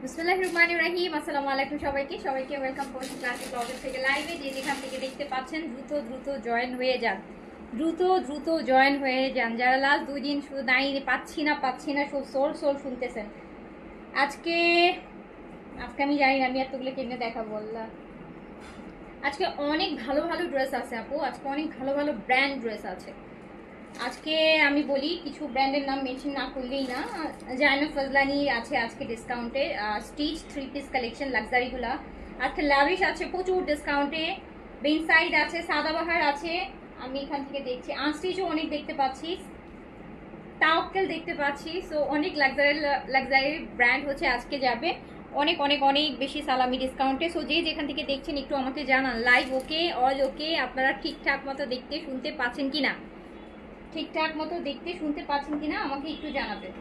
বিসমিল্লাহিররহমানিররহিম। আসসালামু আলাইকুম সবাইকে ওয়েলকাম করছি ক্লাসিক ব্লগের থেকে লাইভে। যেখান থেকে দেখতে পাচ্ছেন দ্রুত জয়েন হয়ে যান, দ্রুত জয়েন হয়ে যান। যারা লাস্ট 2 দিন শুধু নাই পাচ্ছি না সব সোল শুনতেছেন। আজকে আমি জানি না আমি এতগুলো কেমনে দেখাবো। আল্লাহ, আজকে অনেক ভালো ড্রেস আছে আপু, আজকে অনেক ভালো ব্র্যান্ড ড্রেস আছে। আজকে আমি বলি কিছু ব্র্যান্ডের নাম মেনশন না করলেই না। জাইনা ফজলানি আছে আজকে ডিসকাউন্টে, স্টিচ 3 পিস কালেকশন লাক্সারিগুলা আজকে লাভিশ আছে প্রচুর ডিসকাউন্টে। বেনসাইড আছে, সাদাবাহার আছে, আমি এখান থেকে দেখছি আনস্টিচও অনেক দেখতে পাচ্ছি, তাওয়াক্কেল দেখতে পাচ্ছি। সো অনেক লাক্সারি ব্র্যান্ড হচ্ছে আজকে যাবে অনেক বেশি সালামি ডিসকাউন্টে। সো যেখান থেকে দেখছেন একটু আমাকে জানান লাইভ ওকে, অল ওকে, আপনারা ঠিকঠাক মতো দেখতে শুনতে পাচ্ছেন কিনা, আমাকে একটু জানাবেন।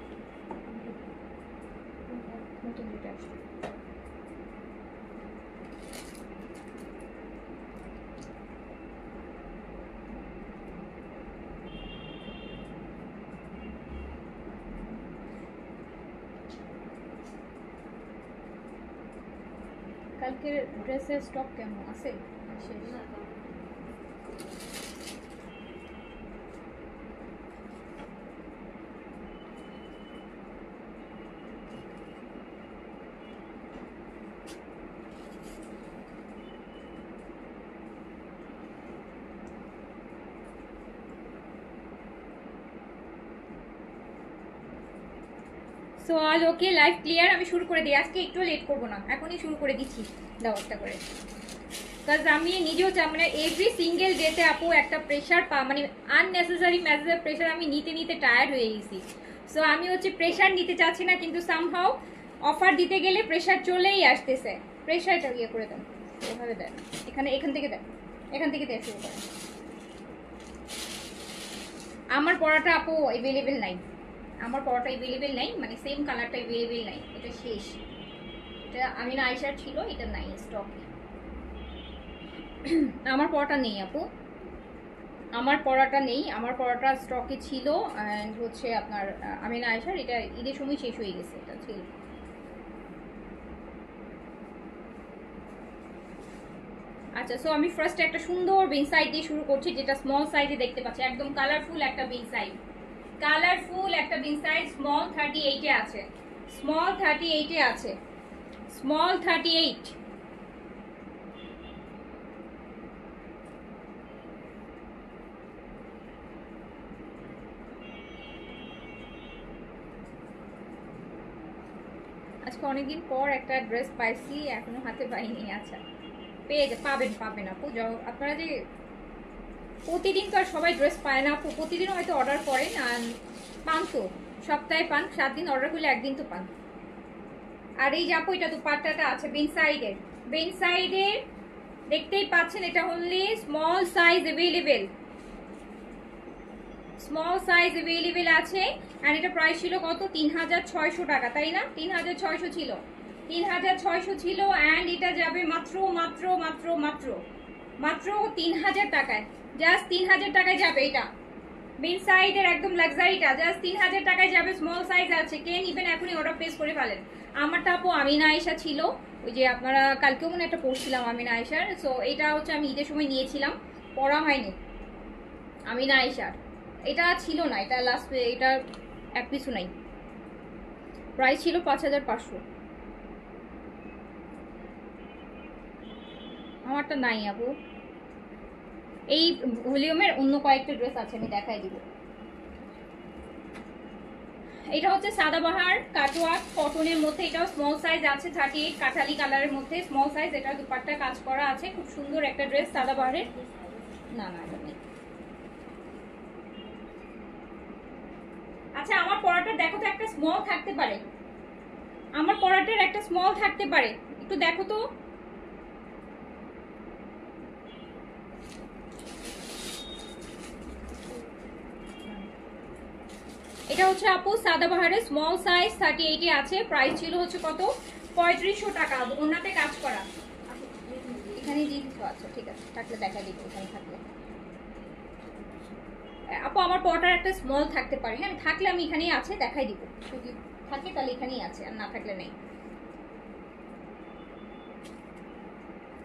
কালকের ড্রেসের স্টক কেমন আছে? শেষ। সো অল ওকে, লাইভ ক্লিয়ার। আমি শুরু করে দিই, আজকে একটু লেট করবো না, এখনই শুরু করে দিচ্ছি। দাও একটা করে, কাজ আমি নিজেও চাই মানে এভরি সিঙ্গেল ডেতে আপু একটা প্রেশার মানে আননেসেসারি মেসেজের প্রেশার আমি নিতে টায়ার্ড হয়ে গেছি। সো আমি হচ্ছে প্রেশার নিতে চাচ্ছি না, কিন্তু সামহাও অফার দিতে গেলে প্রেশার চলেই আসতেছে। প্রেশারটা ইয়ে করে দেন, এভাবে দেন, এখান থেকে দেন শুরু করেন। আমার পড়াটা আপু অ্যাভেলেবেল নাই, মানে সেম কালারটা অ্যাভেলেবেল নাই, এটা শেষ। এটা আমিনা আয়েশার ছিল, এটা নাই স্টকে। আমার পড়াটা নেই আপু, আমার পড়াটা স্টকে ছিল। অ্যান্ড হচ্ছে আপনার আমিনা আয়েশার, এটা ঈদের সময় শেষ হয়ে গেছে, এটা ছিল। আচ্ছা, সো আমি ফার্স্ট একটা সুন্দর বিন সাইড দিয়ে শুরু করছি, যেটা স্মল সাইজে দেখতে পাচ্ছি, একদম কালারফুল একটা বিন সাইড, স্মল 38 আছে, স্মল 38। আজকে অনেকদিন পর একটা ড্রেস পাইছি, এখনো হাতে পাইনি। আচ্ছা, পাবেন আপু। আপনারা যে প্রতিদিন তো আর সবাই ড্রেস পায় না আপু, প্রতিদিন হয়তো অর্ডার করেন, আর পান তো সপ্তাহে পান, 7 দিন অর্ডার করলে একদিন তো পান। আর এই যে আপু, এটা দুপাট্টাটা আছে বেন সাইডের, দেখতেই পাচ্ছেন, এটা অনলি স্মল সাইজ অ্যাভেলেবেল আছে। আর এটা প্রাইস ছিল কত? 3600 টাকা, তাই না? 3600 ছিল, 3600 ছিল। অ্যান্ড এটা যাবে মাত্র 3000 টাকায়, জাস্ট 3000 টাকায় যাবে। এটা বিন সাইডের একদম লাক্সারিটা জাস্ট 3000 টাকায় যাবে। স্মল সাইজ আছে, কে নিবেন এখনই অর্ডার প্লেস করে ফেলেন। আমারটা আপু আমিনা আয়েশা ছিল, ওই যে আপনারা কালকেও মনে একটা পড়ছিলাম আমিনা আয়েশার। সো এটা হচ্ছে আমি ঈদের সময় নিয়েছিলাম, পড়া হয়নি আমিনা আয়েশার। এটা ছিল না, এটা লাস্ট, এটা এক পিছু নাই। প্রাইস ছিল 5500। আমারটা নাই আপু, এই ভলিউমের অন্য কয়েকটা ড্রেস আছে, আমি দেখাই দিব। এটা হচ্ছে সাদাবাহার কাটওয়ার্ক কটনের মধ্যে, এটাও স্মল সাইজ আছে, 38 কাঠালি কালারের মধ্যে স্মল সাইজ। এটা দুপাট্টা কাজ করা আছে, খুব সুন্দর একটা ড্রেস সাদাবাহারের। না এটা নেই। আচ্ছা, আমার পরাটার দেখো তো একটা স্মল থাকতে পারে, একটু দেখো তো। এটা হচ্ছে আপু সাদাবাহারের স্মল সাইজ 38 আছে, প্রাইস ছিল হচ্ছে কত 3500 টাকা। ওনাতে কাজ করা এখানে দিয়ে দিচ্ছ, আচ্ছা ঠিক আছে, থাকলে দেখা দিব এখানে থাকলে। আপু আমার পটার একটা স্মল থাকতে পারে, হ্যাঁ থাকলে আমি এখানেই আছে দেখাই দিব, যদি থাকে তাহলে এখানেই আছে, আর না থাকলে নেই।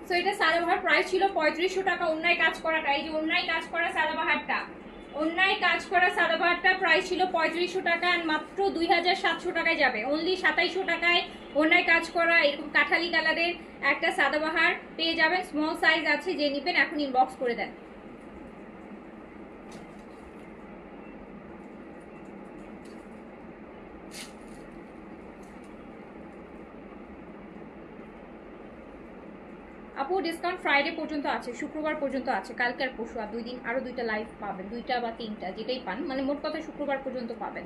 সো এটা সাদাবাহার প্রাইস ছিল 3500 টাকা। অন্যায় কাজ করাটা, এই যে অন্যায় কাজ করা সাদাবাহারটা, অন্যায় কাজ করা সাদাবাহারটা প্রাইস ছিল 3500 টাকা, আর মাত্র 2700 টাকায় যাবে। অনলি 2700 টাকায় অন্যায় কাজ করা এরকম কাঠালি কালারের একটা সাদাবাহার পেয়ে যাবেন। স্মল সাইজ আছে, যে নেবেন এখন ইনবক্স করে দেন। আপু ডিসকাউন্ট ফ্রাইডে পর্যন্ত আছে, শুক্রবার পর্যন্ত আছে, কালকে আর পরশু, আর 2 দিন আরো 2টা লাইভ পাবেন, 2টা বা 3টা যেটাই পান, মানে মোট কথা শুক্রবার পর্যন্ত পাবেন,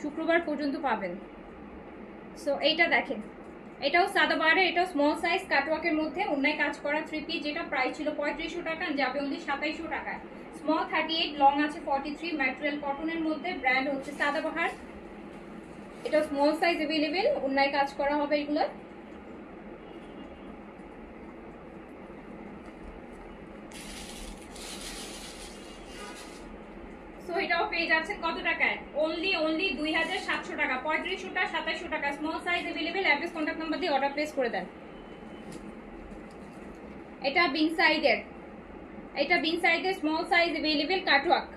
শুক্রবার পর্যন্ত পাবেন। সো এইটা দেখেন, এটাও সাদাবাহারে, এটাও স্মল সাইজ কাটওয়ার্কের মধ্যে অন্যায় কাজ করা 3 পিস, যেটা প্রাইস ছিল 3500 টাকা, যাবে অনলি 2700 টাকায়। স্মল 38, লং আছে 43, ম্যাটেরিয়াল কটনের মধ্যে, ব্র্যান্ড হচ্ছে সাদাবাহার। এটা স্মল সাইজ अवेलेबल, অন্যায় কাজ করা হবে এগুলো। সো এটাও পেয়ে যাচ্ছেন কত টাকায়, অনলি 2700 টাকা, 3500 টা 2700 টাকা। Small size available, address contact number দিয়ে অর্ডার প্লেস করে দেন। এটা বিং সাইডের, এটা বিং সাইডের small size available, cutwork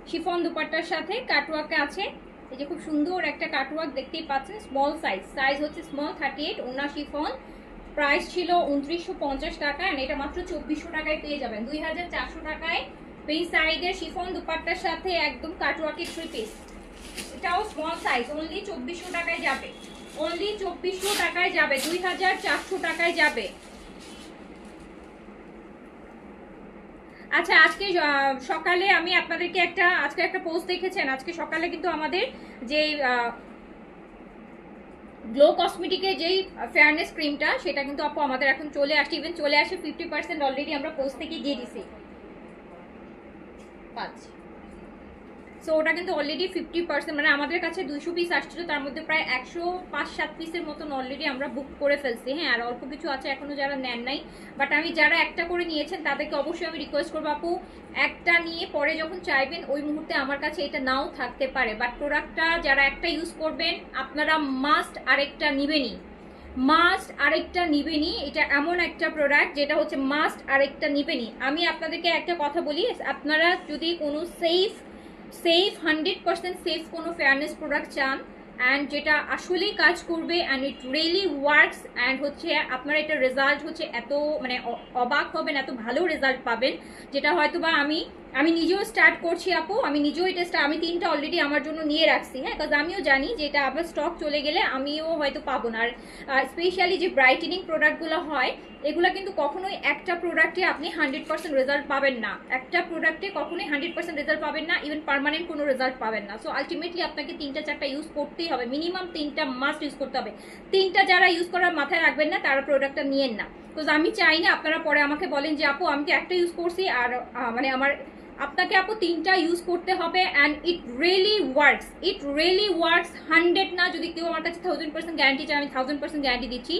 chiffon দুপাট্টার সাথে কাটওয়ার্কে আছে। এই যে খুব সুন্দর একটা কাটওয়ার্ক দেখতেই পাচ্ছেন, স্মল সাইজ, সাইজ হচ্ছে স্মল 38, ওনা শিফন, প্রাইস ছিল 2950 টাকা, আর এটা মাত্র 2400 টাকায় পেয়ে যাবেন। 2400 টাকায় বিং সাইডের শিফন দুপাট্টার সাথে একদম কাটওয়ার্কের 3 পিস, এটাও স্মল সাইজ, অনলি 2400 টাকায় যাবে, অনলি 2400 টাকায় যাবে, 2400 টাকায় যাবে। আচ্ছা আজকে সকালে আমি আপনাদেরকে আজকে একটা পোস্ট দেখেছেন, আজকে সকালে কিন্তু আমাদের যে গ্লো কসমেটিকের যেই ফেয়ারনেস ক্রিমটা, সেটা কিন্তু আপু আমাদের এখন চলে আসছে, ইভেন চলে আসে 50% অলরেডি আমরা পোস্ট থেকে দিয়ে দিছি। সো ওটা কিন্তু অলরেডি 50%, মানে আমাদের কাছে 200 পিস আসছিল, তার মধ্যে প্রায় 105-7 পিসের মতন অলরেডি আমরা বুক করে ফেলছি। হ্যাঁ, আর অল্প কিছু আছে এখনো যারা নেন নাই, বাট আমি যারা একটা করে নিয়েছেন তাদেরকে অবশ্যই আমি রিকোয়েস্ট করবো আপু একটা নিয়ে পরে যখন চাইবেন ওই মুহূর্তে আমার কাছে এটা নাও থাকতে পারে, বাট প্রোডাক্টটা যারা একটা ইউজ করবেন আপনারা মাস্ট আরেকটা নিবেনই, মাস্ট আরেকটা নিবেনই। এটা এমন একটা প্রোডাক্ট যেটা হচ্ছে মাস্ট আরেকটা নিবেনই। আমি আপনাদেরকে একটা কথা বলি, আপনারা যদি কোনো সেফ 100% সেফ কোনো ফেয়ারনেস প্রোডাক্ট চান অ্যান্ড যেটা আসলেই কাজ করবে and it really works and হচ্ছে আপনার এটা রেজাল্ট হচ্ছে এত মানে অবাক হবেন, এত ভালো রেজাল্ট পাবেন, যেটা হয়তো বা আমি নিজেও স্টার্ট করছি আপু, আমি নিজেও এটা আমি 3টা অলরেডি আমার জন্য নিয়ে রাখছি। হ্যাঁ, বিকজ আমিও জানি যে এটা আবার স্টক চলে গেলে আমিও হয়তো পাবো না। আর স্পেশালি যে ব্রাইটেনিং প্রোডাক্টগুলো হয় এগুলো কিন্তু কখনোই একটা প্রোডাক্টে আপনি 100% রেজাল্ট পাবেন না, একটা প্রোডাক্টে কখনোই 100% রেজাল্ট পাবেন না, ইভেন পার্মানেন্ট কোনো রেজাল্ট পাবেন না। সো আলটিমেটলি আপনাকে 3টা-4টা ইউজ করতেই হবে, মিনিমাম 3টা মাস্ট ইউজ করতে হবে। 3টা যারা ইউজ করার মাথায় রাখবেন না তারা প্রোডাক্টটা নিয়েন না, বিকজ আমি চাই না আপনারা পরে আমাকে বলেন যে আপু আমি তো একটা ইউজ করছি আর মানে আমার, আপনাকে আপু 3টা ইউজ করতে হবে অ্যান্ড ইট রিয়েলি ওয়ার্কস, 100 না, যদি কেউ আমার কাছে 1000% গ্যারান্টি চায় আমি 1000% গ্যারান্টি দিচ্ছি,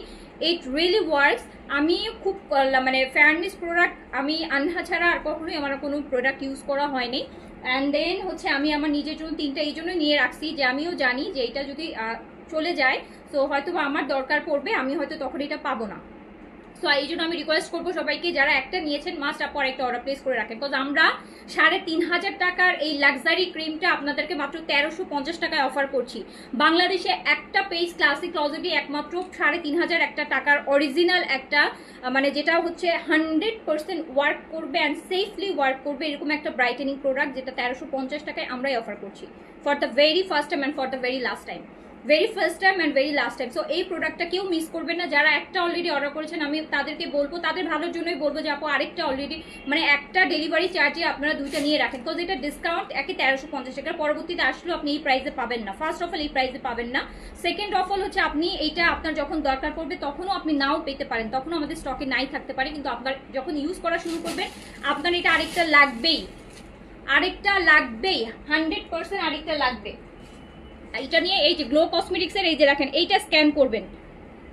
ইট রিয়েলি ওয়ার্কস। আমি খুব মানে ফেয়ারনেস প্রোডাক্ট আমি আনহা ছাড়া আর কখনোই আমার কোনো প্রোডাক্ট ইউজ করা হয়নি। অ্যান্ড দেন হচ্ছে আমি আমার নিজের জন্য 3টা এই জন্যই নিয়ে রাখছি যে আমিও জানি যে এটা যদি চলে যায় তো হয়তো বা আমার দরকার পড়বে, আমি হয়তো তখন এটা পাবো না। সো এই জন্য আমি রিকোয়েস্ট করবো সবাইকে যারা একটা নিয়েছেন মাস্ট আপু একটা অর্ডার প্লেস করে রাখেন, বিকজ আমরা 3500 টাকার এই লাক্সারি ক্রিমটা আপনাদেরকে মাত্র 1350 টাকায় অফার করছি। বাংলাদেশে একটা পেজ ক্লাসিক ক্লজেটই একমাত্র 3500 একটা টাকার অরিজিনাল একটা মানে যেটা হচ্ছে 100% ওয়ার্ক করবে অ্যান্ড সেফলি ওয়ার্ক করবে এরকম একটা ব্রাইটেনিং প্রোডাক্ট, যেটা 1350 টাকায় আমরাই অফার করছি for the very first time and for the very last time, very first time and very last time. So এই প্রোডাক্টটা কেউ মিস করবেন না, যারা একটা অলরেডি অর্ডার করেছেন আমি তাদেরকে বলবো, তাদের ভালোর জন্যই বলবো যে আপু আরেকটা অলরেডি মানে একটা ডেলিভারি চার্জে আপনারা 2টা নিয়ে রাখেন, বিকজ এটা ডিসকাউন্ট একে 1350 টাকা, পরবর্তীতে আসলেও আপনি এই প্রাইসে পাবেন না, ফার্স্ট অফ অল এই প্রাইসে পাবেন না, সেকেন্ড অফ অল হচ্ছে আপনি এইটা আপনার যখন দরকার পড়বে তখনও আপনি নাও পেতে পারেন, তখনও আমাদের স্টকে নাই থাকতে পারে, কিন্তু আপনার যখন ইউজ করা শুরু করবেন আপনার এটা আরেকটা লাগবেই, 100% আরেকটা লাগবে। এটা নিয়ে এই যে গ্লো কসমেটিক্সের এই যে রাখেন, এইটা স্ক্যান করবেন।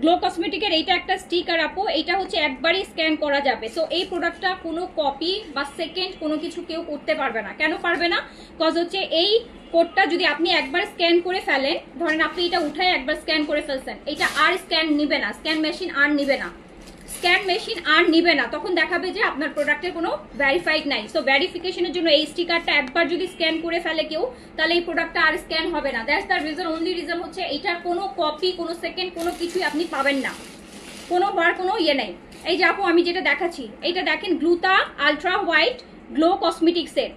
গ্লো কসমেটিকের এইটা একটা স্টিকার আপু, এইটা হচ্ছে একবারই স্ক্যান করা যাবে। সো এই প্রোডাক্টটা কোনো কপি বা সেকেন্ড কোনো কিছু কেউ করতে পারবে না। কেন পারবে না? কজ হচ্ছে এই কোডটা যদি আপনি একবার স্ক্যান করে ফেলেন, ধরেন আপনি এটা উঠায় একবার স্ক্যান করে ফেলছেন, এটা আর স্ক্যান নিবে না, স্ক্যান মেশিন আর নিবে না, স্ক্যান মেশিন আর নিবে না, তখন দেখাবে যে আপনার প্রোডাক্টের কোনো ভেরিফাইড নাই। সো ভেরিফিকেশনের জন্য এই স্টিকারটা একবার যদি স্ক্যান করে ফেলে কেউ, তাহলে এই প্রোডাক্টটা আর স্ক্যান হবে না। That's the reason, only reason হচ্ছে এইটার কোনো কপি, কোনো সেকেন্ড, কোনো কিছুই আপনি পাবেন না, কোনো বার কোনো ইয়ে নেই। এই যে আপু আমি যেটা দেখাচ্ছি, এইটা দেখেন গ্লুটা আলট্রা হোয়াইট গ্লো কসমেটিক্সের,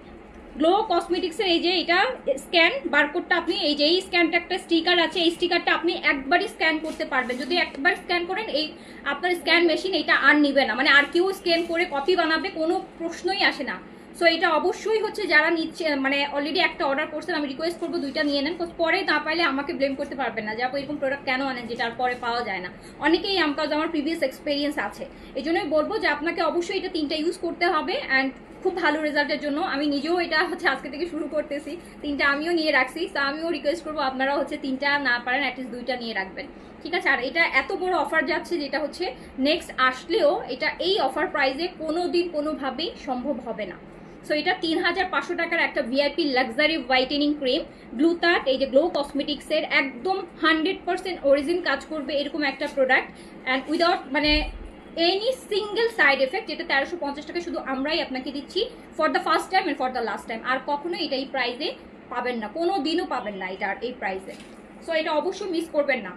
গ্লো কসমেটিক্সের এই যে এটা স্ক্যান বারকোডটা, আপনি এই যে এই স্ক্যানটা একটা স্টিকার আছে, এই স্টিকারটা আপনি একবারই স্ক্যান করতে পারবেন। যদি একবার স্ক্যান করেন, এই আপনার স্ক্যান মেশিন এটা আর নিবে না, মানে আর কেউ স্ক্যান করে কপি বানাবে কোনো প্রশ্নই আসে না। সো এটা অবশ্যই হচ্ছে যারা নিচ্ছে, মানে অলরেডি একটা অর্ডার করছেন, আমি রিকোয়েস্ট করবো দুইটা নিয়ে নেন, পরে না পাইলে আমাকে ব্লেম করতে পারবেন না যে আপু এরকম প্রোডাক্ট কেন আনেন যেটা আর পরে পাওয়া যায় না। অনেকেই আমার প্রিভিয়াস এক্সপিরিয়েন্স আছে, এই জন্যই বলবো যে আপনাকে অবশ্যই এটা 3টা ইউজ করতে হবে অ্যান্ড খুব ভালো রেজাল্টের জন্য। আমি নিজেও এটা হচ্ছে আজকে থেকে শুরু করতেছি, 3টা আমিও নিয়ে রাখছি। তো আমিও রিকোয়েস্ট করবো আপনারা হচ্ছে 3টা না পারেন অ্যাটলিস্ট 2টা নিয়ে রাখবেন, ঠিক আছে? আর এটা এত বড় অফার যাচ্ছে, যেটা হচ্ছে নেক্সট আসলেও এটা এই অফার প্রাইসে কোনোদিন কোনোভাবেই সম্ভব হবে না। সো এটা 3500 টাকার একটা ভিআইপি লাক্সারি হোয়াইটেনিং ক্রিম গ্লুটাট, এই যে গ্লো কসমেটিক্সের একদম 100% অরিজিন কাজ করবে এরকম একটা প্রোডাক্ট, অ্যান্ড উইদাউট মানে এনি সিঙ্গেল সাইড এফেক্ট, যেটা 1350 টাকা শুধু আমরাই আপনাকে দিচ্ছি for the first time and for the last time. আর কখনো এটা এই প্রাইসে পাবেন না, কোনো দিনও পাবেন না এটা এই প্রাইসে। সো এটা অবশ্যই মিস করবেন না।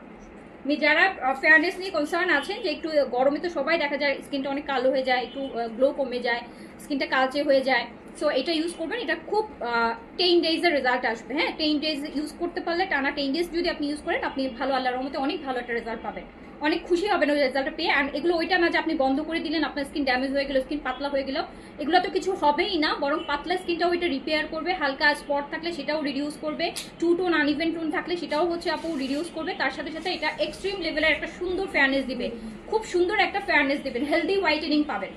যারা ফেয়ারনেস নিয়ে কনসার্ন আছেন, যে একটু গরমে তো সবাই দেখা যায় স্কিনটা অনেক কালো হয়ে যায়, একটু গ্লো কমে যায়, স্কিনটা কালচে হয়ে যায়, সো এটা ইউজ করবেন। এটা খুব 10 ডেজের রেজাল্ট আসবে। হ্যাঁ, 10 ডেজ ইউজ করতে পারলে, টানা 10 ডেজ যদি আপনি ইউজ করেন, আপনি ভালো, আল্লাহর রহমতে অনেক ভালো একটা রেজাল্ট পাবেন, অনেক খুশি হবেন ওই রেজাল্টটা পেয়ে। অ্যান্ড এগুলো ওইটা না যে আপনি বন্ধ করে দিলেন, আপনার স্কিন ড্যামেজ হয়ে গেল, স্কিন পাতলা হয়ে গেল, এগুলো তো কিছু হবেই না, বরং পাতলা স্কিনটাও এটা রিপেয়ার করবে, হালকা স্পট থাকলে সেটাও রিডিউস করবে, টু টোন আনইভেন টোন থাকলে সেটাও হচ্ছে আপু রিডিউস করবে। তার সাথে সাথে এটা এক্সট্রিম লেভেলের একটা সুন্দর ফেয়ারনেস দিবে, খুব সুন্দর একটা ফেয়ারনেস দিবেন, হেলদি হোয়াইটেনিং পাবেন।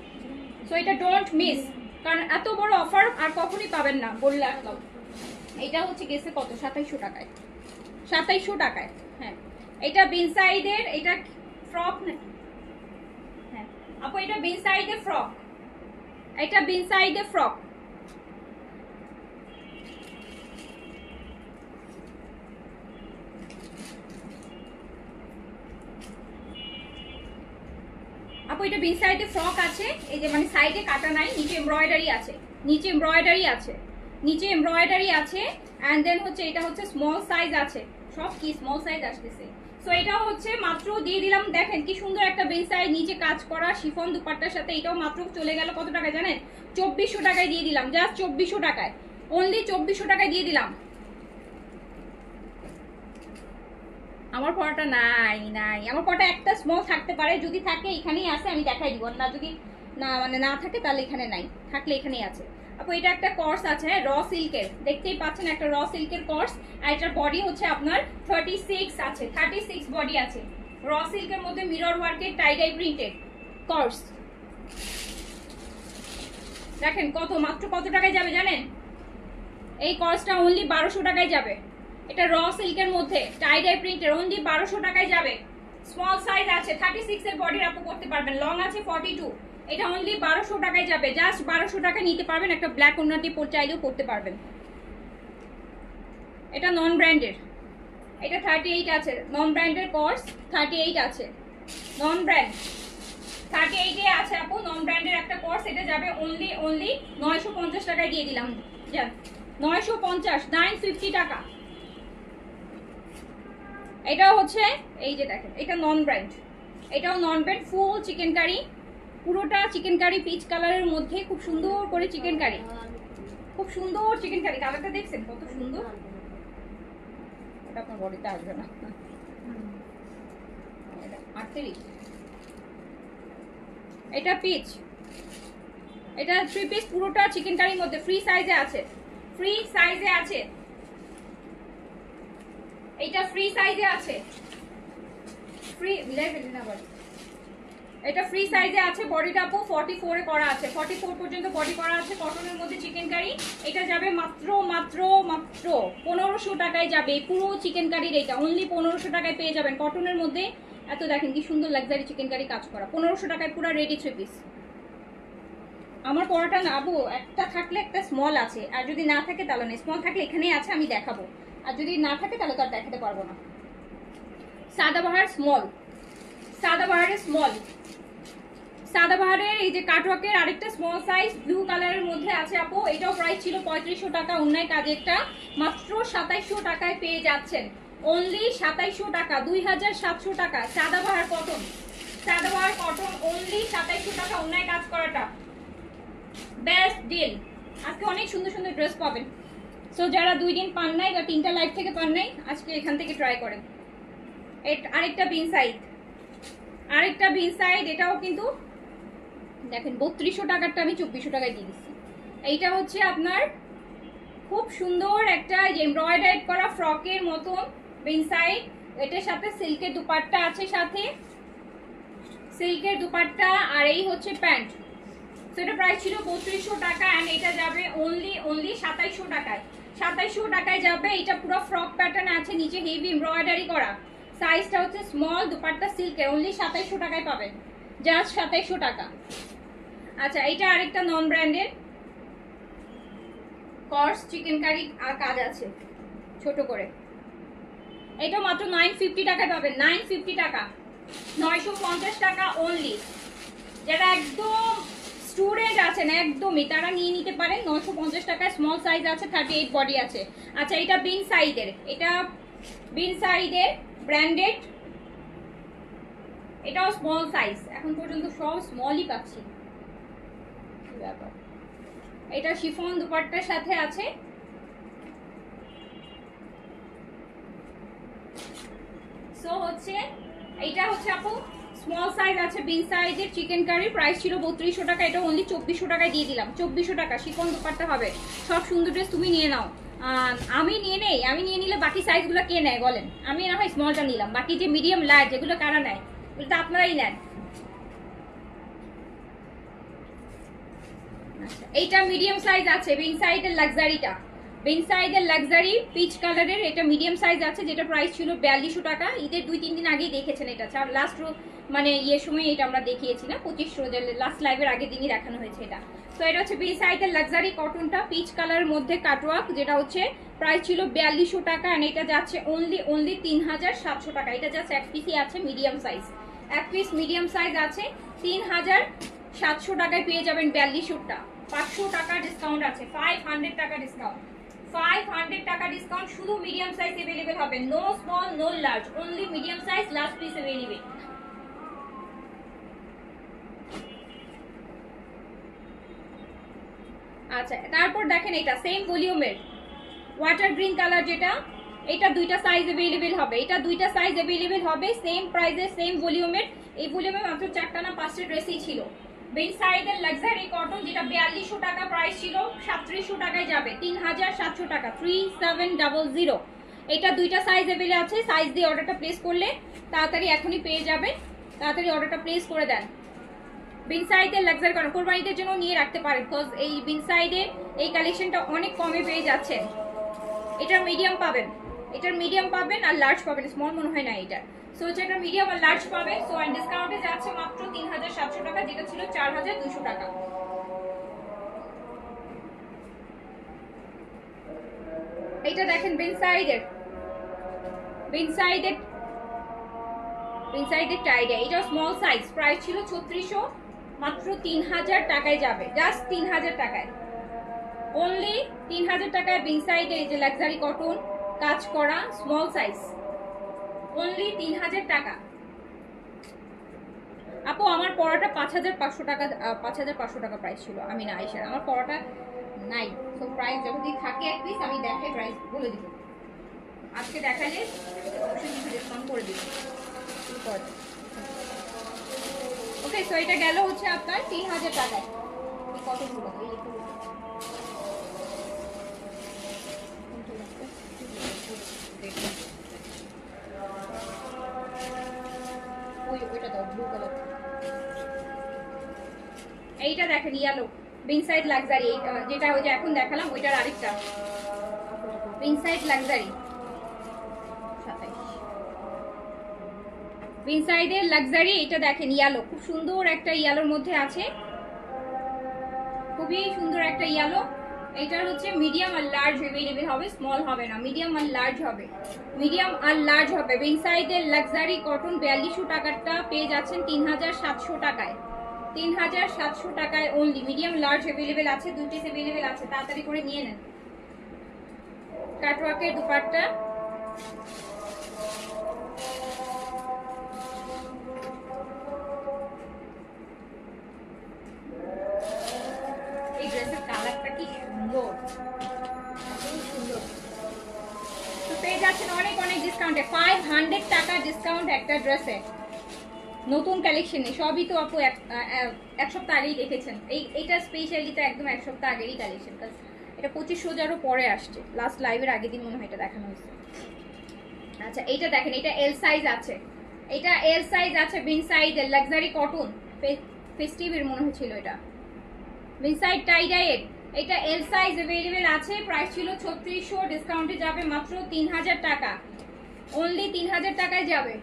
সো এটা ডোন্ট মিস, কারণ এত বড় অফার আর কখনই পাবেন না বললে একদম। এটা হচ্ছে গেছে কত, 2700 টাকায়, 2700 টাকায়। হ্যাঁ, এটা বিনসাইডের, এটা ফ্রক, হ্যাঁ আপু এটা বিনসাইডের ফ্রক, এটা বিনসাইডের ফ্রক। আপু এটা বিন সাইডে ফ্রক আছে, এই যে মানে সাইডে কাটা নাই, নিচে এমব্রয়ডারি আছে, নিচে এমব্রয়ডারি আছে, নিচে এমব্রয়ডারি আছে। অ্যান্ড দেন হচ্ছে এটা হচ্ছে স্মল সাইজ আছে, সব কি স্মল সাইজ আসতেছে। সো এটাও হচ্ছে মাত্র দিয়ে দিলাম, দেখেন কি সুন্দর একটা বিন সাইড, নিচে কাজ করা শিফন দুপাট্টার সাথে। এটাও মাত্র চলে গেল কত টাকায় জানেন? 2400 টাকায় দিয়ে দিলাম, জাস্ট 2400 টাকায়, অনলি 2400 টাকায় দিয়ে দিলাম। আমার পড়াটা নাই, আমার পড়াটা একটা স্মল থাকতে পারে, যদি থাকে এখানেই আছে, আমি দেখাই দিব। না যদি না থাকে তাহলে এখানে নাই, থাকলে এখানেই আছে। আপু এটা একটা কর্স আছে, হ্যাঁ র সিল্কের, দেখতেই পাচ্ছেন একটা র সিল্কের কর্স। আর এটার বডি হচ্ছে আপনার 36 আছে, 36 বডি আছে। র সিল্কের মধ্যে মিরর ওয়ার্কের টাই-ডাই প্রিন্টেড কর্স। দেখেন মাত্র কত টাকায় যাবে জানেন? এই কর্সটা অনলি 1200 টাকায় যাবে। এটা র সিল্কের মধ্যে টাই-ডাই প্রিন্টের, অনলি 1200 টাকায় যাবে। স্মল সাইজ আছে, 36 এর বডির আপু করতে পারবেন, লং আছে 42। এটা অনলি 1200 টাকায় যাবে, জাস্ট 1200 টাকায় নিতে পারবেন। একটা ব্ল্যাক ওড়নাটি চাইলেও পরতে পারবেন। এটা নন ব্র্যান্ডের, এটা 38 আছে, নন ব্র্যান্ডের কর্স 38 আছে, নন ব্র্যান্ড 38 এ আছে আপু, নন ব্র্যান্ডের একটা কর্স। এটা যাবে অনলি 950 টাকায় দিয়ে দিলাম, জান 950, 950 টাকা। এটাও হচ্ছে এই যে দেখেন, এটা নন ব্র্যান্ড, এটাও নন ব্র্যান্ড, ফুল চিকেন কারি, পুরোটা চিকেন কারি পিচ কালারের মধ্যে, খুব সুন্দর করে চিকেন কারি, খুব সুন্দর চিকেন কারি। কালারটা দেখছেন কত সুন্দর? এটা আপনার বডিতে আসবে না, 38। এটা পিচ, এটা 3 পিস, পুরোটা চিকেন কারির মধ্যে, ফ্রি সাইজে আছে, ফ্রি সাইজে আছে, এটা ফ্রি সাইজে আছে, ফ্রি লেভেল না বল। এটা ফ্রি সাইজে আছে, বডিটা আপু 44 এ করা আছে, 44 পর্যন্ত বডি করা আছে। কটনের মধ্যে চিকেন কারি, এটা যাবে মাত্র মাত্র মাত্র 1500 টাকায় যাবে। পুরো চিকেন কারির এটা অনলি 1500 টাকায় পেয়ে যাবেন কটনের মধ্যে। এত দেখেন কি সুন্দর লাক্সারি চিকেন কারি কাজ করা, 1500 টাকায় পুরো রেডি 3 পিস। আমার পরাটা না আবু, একটা থাকলে একটা স্মল আছে, আর যদি না থাকে তাহলে না। স্মল থাকলে এখানেই আছে, আমি দেখাবো, আর যদি না থাকে তাহলে তো আর দেখাতে পারবো না। সাদাবাহার স্মল, সাদাবাহারের স্মল, সাদাবাহারের এই যে কাটওয়ার্কের আরেকটা স্মল সাইজ ব্লু কালারের মধ্যে আছে আপু। এটাও প্রাইস ছিল 3500 টাকা, অন্যায় কাজেরটা মাত্র 2700 টাকায় পেয়ে যাচ্ছেন। অনলি 2700 টাকা, 2700 টাকা। Sadabahar cotton, Sadabahar cotton only 2700 টাকা, অন্যায় কাজ করাটা বেস্ট ডিল। আজকে অনেক সুন্দর সুন্দর ড্রেস পাবেন। সো যারা 2 দিন পান নাই বা 3টা লাইভ থেকে পান নাই, আজকে এখান থেকে ট্রাই করেন। আরেকটা বিন সাইড, আরেকটা বিন সাইড, এটাও কিন্তু দেখেন 3200 টাকারটা আমি 2400 টাকায় দিয়ে দিচ্ছি। এইটা হচ্ছে আপনার খুব সুন্দর একটা এমব্রয়ডারি করা ফ্রকের মতন বিন সাইড। এটার সাথে সিল্কের দুপাট্টা আছে, সাথে সিল্কের দুপাট্টা, আর এই হচ্ছে প্যান্ট। সেটা প্রাইস ছিল 3200 টাকা, এন্ড এটা যাবে অনলি 2700 টাকায়। 2700 টাকায় যাবে। এটা পুরো ফ্রক প্যাটার্ন আছে, নিচে হেভি এমব্রয়ডারি করা। সাইজটা হচ্ছে স্মল, দুপাট্টা সিল্কের, অনলি 2700 টাকায় পাবেন, জাস্ট 2700 টাকা। আচ্ছা, এটা আরেকটা নন ব্র্যান্ডের কর্স চিকেন কারি আর কাজ আছে ছোট করে। এটা মাত্র 950 টাকায় পাবেন, 950 টাকা, 950 টাকা অনলি। যারা একদম স্টুডেন্ট আছেন একদমই, তারা নিয়ে নিতে পারেন 950 টাকায়। স্মল সাইজ আছে, 38 বডি আছে। আচ্ছা, এটা বিন সাইডের, এটা বিন সাইডের ব্র্যান্ডেড, এটাও স্মল সাইজ। এখন পর্যন্ত সব স্মলই পাচ্ছি, ব্যাপার। এটা শিফন দুপাট্টার সাথে আছে। সো হচ্ছে এইটা হচ্ছে আপু স্মল সাইজ আছে, বিন সাইজের চিকেন কারি। প্রাইস ছিল 3200 টাকা, এটা অনলি 2400 টাকায় দিয়ে দিলাম। 2400 টাকা, শিফন দুপাট্টা হবে। সব সুন্দর ড্রেস তুমি নিয়ে নাও, আমি নিয়ে নেই। আমি নিয়ে নিলে বাকি সাইজগুলো কে নেয় বলেন? আমি না হয় স্মলটা নিলাম, বাকি যে মিডিয়াম লার্জ যেগুলো কারা নেয় ওগুলো তো আপনারাই নেন। এইটা মিডিয়াম সাইজ আছে, বিন সাইডের লাক্সারিটা, বিন সাইডের লাক্সারি পিচ কালারের, এটা মিডিয়াম সাইজ আছে, যেটা প্রাইস ছিল 4200 টাকা। ঈদের 2-3 দিন আগেই দেখেছেন এটা, লাস্ট মানে ইয়ের সময় এটা আমরা দেখিয়েছি না, 2500 লাস্ট লাইভের আগের দিনই দেখানো হয়েছে এটা। তো এটা হচ্ছে বিন সাইডের লাক্সারি কটনটা, পিচ কালারের মধ্যে কাটওয়ার্ক, যেটা হচ্ছে প্রাইস ছিল 4200 টাকা, আর এটা যাচ্ছে অনলি 3700 টাকা। এটা জাস্ট এক পিসই আছে, মিডিয়াম সাইজ, এক পিস মিডিয়াম সাইজ আছে, 3700 টাকায় পেয়ে যাবেন 4200টা। 500 টাকা ডিসকাউন্ট আছে, 500 টাকা ডিসকাউন্ট, 500 টাকা ডিসকাউন্ট। শুধু মিডিয়াম সাইজ अवेलेबल হবে, no small no large, only medium size last piece available. আচ্ছা, তারপর দেখেন এটা সেম ভলিউমের ওয়াটার গ্রিন কালার, যেটা এটা দুইটা সাইজ अवेलेबल হবে, এটা দুইটা সাইজ अवेलेबल হবে, সেম প্রাইসে সেম ভলিউমের। এই ভলিউমে মাত্র 4টা না 5টা ড্রেসই ছিল। বিন সাইডের লাক্সারি কটন, যেটা 4200 টাকা প্রাইস ছিল, 3700 টাকায় যাবে, 3700 টাকা, 3700। এটা দুইটা সাইজ अवेलेबल আছে। সাইজ দিয়ে অর্ডারটা প্লেস করলে তাড়াতাড়ি এখনই পেয়ে যাবেন, তাড়াতাড়ি অর্ডারটা প্লেস করে দেন। বিন সাইডের লাক্সারি কটন কোরবানিদের জন্য নিয়ে রাখতে পারেন, বিকজ এই বিন সাইডের এই কালেকশনটা অনেক কমে পেয়ে যাচ্ছেন। এটার মিডিয়াম পাবেন, এটার মিডিয়াম পাবেন আর লার্জ পাবেন, স্মল মনে হয় না এটা। সো এটা মিডিয়াম আর লার্জ পাবেন। সো এন্ড ডিসকাউন্টে যাচ্ছে মাত্র 3700 টাকা, যেটা ছিল 4200 টাকা। এটা দেখেন বিন সাইডের, বিন সাইডের, বিন সাইডের টাইডে, এটা স্মল সাইজ, প্রাইস ছিল 3600, মাত্র 3000 টাকায় যাবে, জাস্ট 3000 টাকায়, অনলি 3000 টাকায়। বিন সাইডের এই যে লাক্সারি কটন কাজ করা স্মল সাইজ, অনলি 3000 টাকা। আপু আমার পড়াটা 5500 টাকা, 5500 টাকা প্রাইস ছিল। আমি না আইসার আমার পড়াটা নাই, তো প্রাইস যদি থাকে এক পিস আমি দেখাই, প্রাইস বলে দিব। আজকে দেখালে অবশ্যই কিছু ডিসকাউন্ট করে দিব। ওকে, সো এটা গেল হচ্ছে আপনার 3000 টাকায়। এই কতগুলো ওইটা দাও, ব্লু কালার। এইটা দেখেন ইয়েলো ইনসাইড লাক্সারি, যেটা ওই যে এখন দেখালাম ওইটার আরেকটা ইনসাইড লাক্সারি, ইনসাইডের লাক্সারি। এটা দেখেন ইয়েলো, খুব সুন্দর একটা ইয়েলোর মধ্যে আছে, খুবই সুন্দর একটা ইয়েলো। এটার হচ্ছে মিডিয়াম আর লার্জ अवेलेबल হবে, স্মল হবে না, মিডিয়াম আর লার্জ হবে, মিডিয়াম আর লার্জ হবে। ইনসাইডের লাক্সারি কটন 4200 টাকাটা পেয়ে যাচ্ছেন 3700 টাকায়, 3700 টাকায় অনলি। মিডিয়াম লার্জ अवेलेबल আছে, দুই পিস अवेलेबल আছে, তাড়াতাড়ি করে নিয়ে নেন। কাটওয়ার্কের দুপাট্টা, এই ড্রেসের কালারটা কি সুন্দর, সুন্দর। তো পেয়ে যাচ্ছেন অনেক অনেক ডিসকাউন্টে, 500 টাকা ডিসকাউন্ট একটা ড্রেসে, নতুন কালেকশনে। সবই তো আপু এক সপ্তাহ আগেই দেখেছেন, এইটা স্পেশালি তো একদম এক সপ্তাহ আগেরই কালেকশন, এটা 2500 পরে আসছে, লাস্ট লাইভের আগের দিন মনে হয় এটা দেখানো হয়েছে। আচ্ছা এইটা দেখেন, এটা এল সাইজ আছে, এটা এল সাইজ আছে, বিন সাইডের লাক্সারি কটন, ফেস্টিভের মনে হচ্ছিল এটা, বিন সাইড টাই ডাইয়ের। এটা এল সাইজ अवेलेबल আছে, প্রাইস ছিল 3600, ডিসকাউন্টে যাবে মাত্র 3000 টাকা, অনলি 3000 টাকায় যাবে,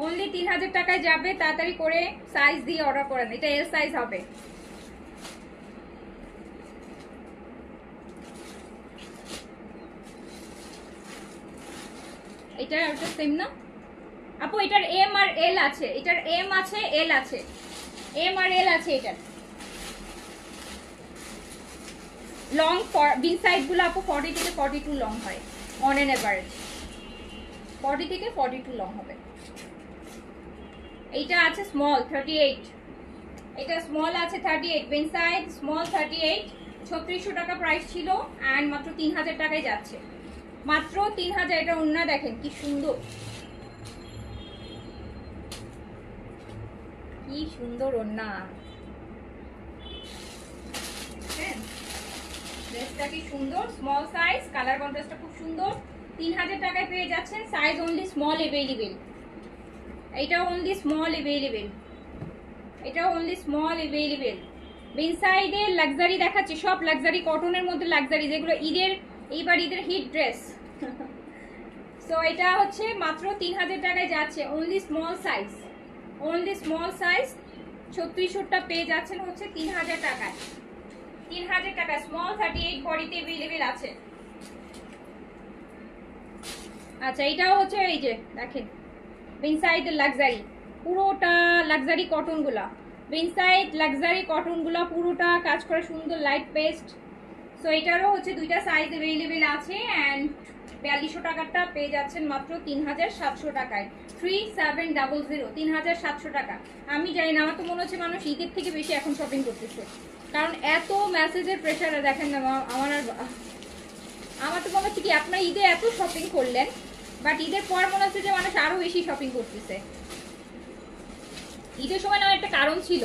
অনলি 3000 টাকায় যাবে। তাড়াতাড়ি করে সাইজ দিয়ে অর্ডার করেন, এটা এল সাইজ হবে। এটা ওটা সেম না আপু, এটার এম আর এল আছে, এটার এম আছে এল আছে, এম আর এল আছে। এটার লং বিন সাইড গুলো আপু 40 থেকে 42 লং হয় অন এন এভারেজ, 40 থেকে 42 লং হবে। এইটা আছে স্মল 38, এটা স্মল আছে 38, বিন সাইড স্মল 38, 3600 টাকা প্রাইস ছিল এন্ড মাত্র 3000 টাকায় যাচ্ছে, মাত্র 3000। এটা ওন্না দেখেন কি সুন্দর, কি সুন্দর ওন্না, ড্রেসটা কি সুন্দর, স্মল সাইজ, কালার কন্ট্রাস্টটা খুব সুন্দর। 3000 টাকায় পেয়ে যাচ্ছেন, সাইজ অনলি স্মল अवेलेबल, এটা অনলি স্মল अवेलेबल, এটা অনলি স্মল अवेलेबल। ইনসাইডে লাক্সারি দেখাচ্ছি, সব লাক্সারি কটনের মধ্যে লাক্সারি, যেগুলো ঈদের এইবার ঈদের হিট ড্রেস। সো এটা হচ্ছে মাত্র 3000 টাকায় যাচ্ছে, only small size, only small size. 3600টা পেয়ে যাচ্ছেন হচ্ছে 3000 টাকায়, 3000 টাকা। স্মল 38 বডিতে अवेलेबल আছে। আচ্ছা এটাও হচ্ছে এই যে দেখেন ইনসাইড লাক্সারি, পুরোটা লাক্সারি কটন গুলা, ইনসাইড লাক্সারি কটন গুলা পুরোটা কাজ করা সুন্দর লাইট পেস্ট। সো এটারও হচ্ছে দুইটা সাইজ अवेलेबल আছে এন্ড 4200 টাকাটা পেয়ে যাচ্ছেন মাত্র 3700 টাকায়, 3700, 3700 টাকা। আমি জানি না, আমার তো মনে হচ্ছে মানুষ ঈদের থেকে বেশি এখন শপিং করতেছে, কারণ এত মেসেজের প্রেশারে দেখেন না আমার তো মনে হচ্ছে কি আপনার ঈদে এত শপিং করলেন, বাট ঈদের পর মনে হচ্ছে যে মানুষ আরো বেশি শপিং করতেছে। ঈদের সময় না একটা কারণ ছিল,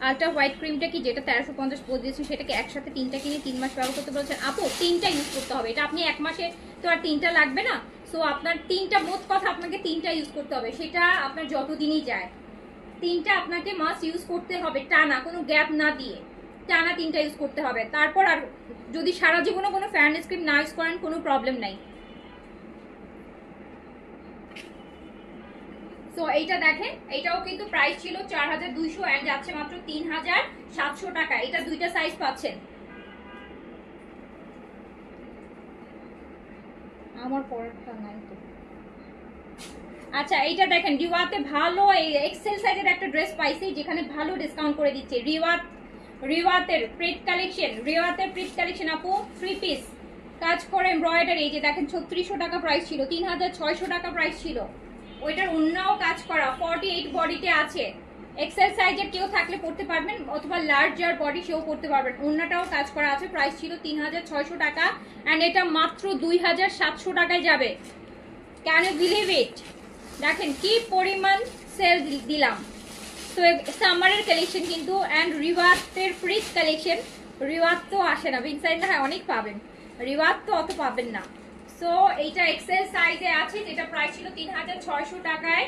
আলট্রা হোয়াইট ক্রিমটা কি যেটা 1350 বলেছি, সেটাকে একসাথে 3টা কিনে 3 মাস ব্যবহার করতে বলছেন আপু, 3টা ইউজ করতে হবে, এটা আপনি এক মাসে তো আর 3টা লাগবে না। সো আপনার 3টা, মোট কথা আপনাকে 3টা ইউজ করতে হবে, সেটা আপনার যতদিনই যায় 3টা আপনাকে মাস্ট ইউজ করতে হবে, টানা, কোনো গ্যাপ না দিয়ে টানা 3টা ইউজ করতে হবে। তারপর আর যদি সারা জীবনে কোনো ফেয়ারনেস ক্রিম না ইউজ করেন কোনো প্রবলেম নাই। সো এইটা দেখেন, এটাও কিন্তু প্রাইস ছিল 4200 এন্ড যাচ্ছে মাত্র 3700 টাকা। এটা দুইটা সাইজ পাচ্ছেন, আমার পরেরটা নাই তো। আচ্ছা এইটা দেখেন রিওয়াতে ভালো এই এক্সেল সাইজের একটা ড্রেস পাইছি, যেখানে ভালো ডিসকাউন্ট করে দিচ্ছে। রিওয়াতের প্রিন্ট কালেকশন, রিওয়াতের প্রিন্ট কালেকশন আপু 3 পিস কাজ করে এমব্রয়ডারি, এই যে দেখেন 3600 টাকা প্রাইস ছিল, 3600 টাকা প্রাইস ছিল। ওইটার ওন্নাও কাজ করা, 48 বডিতে আছে। এক্সেল সাইজের কেউ থাকলে পড়তে পারবেন, অথবা লার্জার বডি সেও পড়তে পারবেন। ওন্নাটাও কাজ করা আছে, প্রাইস ছিল 3600 টাকা এন্ড এটা মাত্র 2700 টাকায় যাবে। Can you believe it? দেখেন কি পরিমাণ সেল দিলাম। তো সামারের কালেকশন কিন্তু এন্ড রিওয়াতের প্রিন্ট কালেকশন, রিওয়াত তো আসে না ইনসাইড, না হ্যাঁ অনেক পাবেন, রিওয়াত তো অত পাবেন না। সো এইটা এক্সেল সাইজে আছে, যেটা প্রাইস ছিল 3600 টাকায়,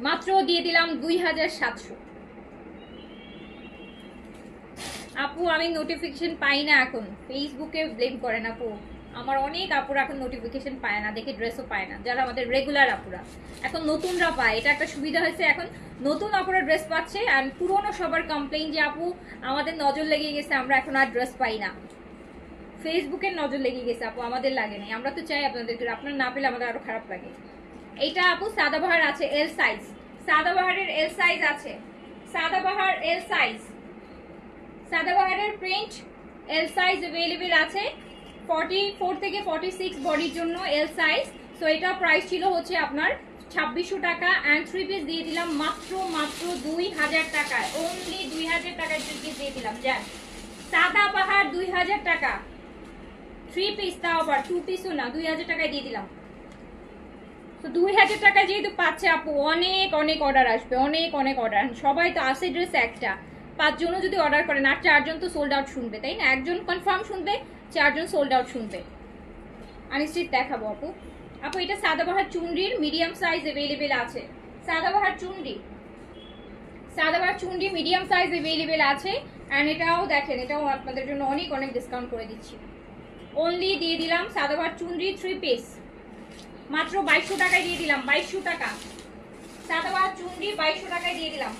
মাত্র দিয়ে দিলাম 2700। আপু আমি নোটিফিকেশন পাই না এখন, ফেসবুকে ব্লেম করেন আপু। আমার অনেক আপুরা এখন নোটিফিকেশন পায় না, দেখে ড্রেসও পায় না, যারা আমাদের রেগুলার আপুরা। এখন নতুনরা পায়, এটা একটা সুবিধা হয়েছে, এখন নতুন আপুরা ড্রেস পাচ্ছে। আর পুরোনো সবার কমপ্লেইন যে আপু আমাদের নজর লেগে গেছে, আমরা এখন আর ড্রেস পাই না। ফেসবুকের নজর লেগে গেছে আপু, আমাদের লাগে নাই। আমরা তো চাই আপনাদেরকে, আপনার না পেলে আমাদের আরো খারাপ লাগে। এইটা আপু সাদাবাহার আছে এল সাইজ, সাদাবাহারের এল সাইজ আছে, সাদাবাহার এল সাইজ, সাদাবাহারের প্রিন্ট এল সাইজ अवेलेबल আছে। 44 থেকে 46 বডির জন্য এল সাইজ। সো এটা প্রাইস ছিল হচ্ছে আপনার 2600 টাকা, এন্ড 3 পিস দিয়ে দিলাম মাত্র 2000 টাকায়, অনলি 2000 টাকায় 3 পিস দিয়ে দিলাম। যান সাদাবাহার 2000 টাকা 3 পিস, তাও আবার 2 পিসও না, 2000 টাকায় দিয়ে দিলাম। তো 2000 টাকায় যেহেতু পাচ্ছে আপু, অনেক অনেক অর্ডার আসবে, অনেক অনেক অর্ডার। সবাই তো আসে ড্রেস একটা, 5 জনও যদি অর্ডার করেন আর 4 জন তো সোল্ড আউট শুনবে, তাই না? একজন কনফার্ম শুনবে, 4 জন সোল্ড আউট শুনবে। আমি স্ট্রিট দেখাবো আপু। আপু এটা সাদাবাহার চুনরির মিডিয়াম সাইজ अवेलेबल আছে, Sadabahar চুনরি, Sadabahar চুনরি medium size available আছে। এন্ড এটাও দেখেন, এটাও আপনাদের জন্য অনেক অনেক ডিসকাউন্ট করে দিচ্ছি। অনলি দিয়ে দিলাম সাদাবাহার চুনরি 3 পিস মাত্র 2200 টাকায় দিয়ে দিলাম, 2200 টাকা। সাদাবাহার চুনরি 2200 টাকায় দিয়ে দিলাম।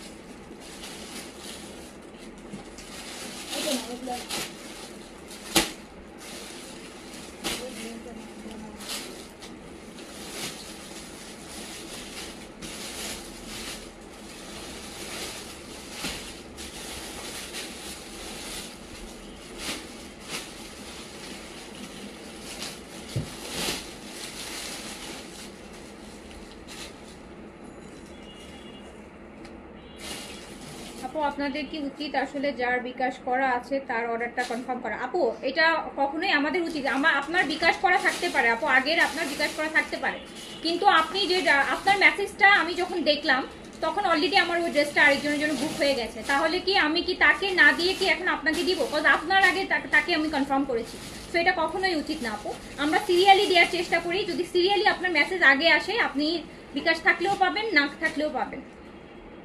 আপু আপনাদের কি উচিত আসলে যার বিকাশ করা আছে তার অর্ডারটা কনফার্ম করা? আপু এটা কখনোই আমাদের উচিত, আপনার বিকাশ করা থাকতে পারে আপু, আগের আপনার বিকাশ করা থাকতে পারে, কিন্তু আপনি যে আপনার মেসেজটা আমি যখন দেখলাম তখন অলরেডি আমার ওই ড্রেসটা আরেকজনের জন্য বুক হয়ে গেছে। তাহলে কি আমি কি তাকে না দিয়ে কি এখন আপনাকে দিব? বিকজ আপনার আগে তাকে আমি কনফার্ম করেছি। সো এটা কখনোই উচিত না আপু। আমরা সিরিয়ালি দেওয়ার চেষ্টা করি, যদি সিরিয়ালি আপনার মেসেজ আগে আসে আপনি বিকাশ থাকলেও পাবেন, না থাকলেও পাবেন,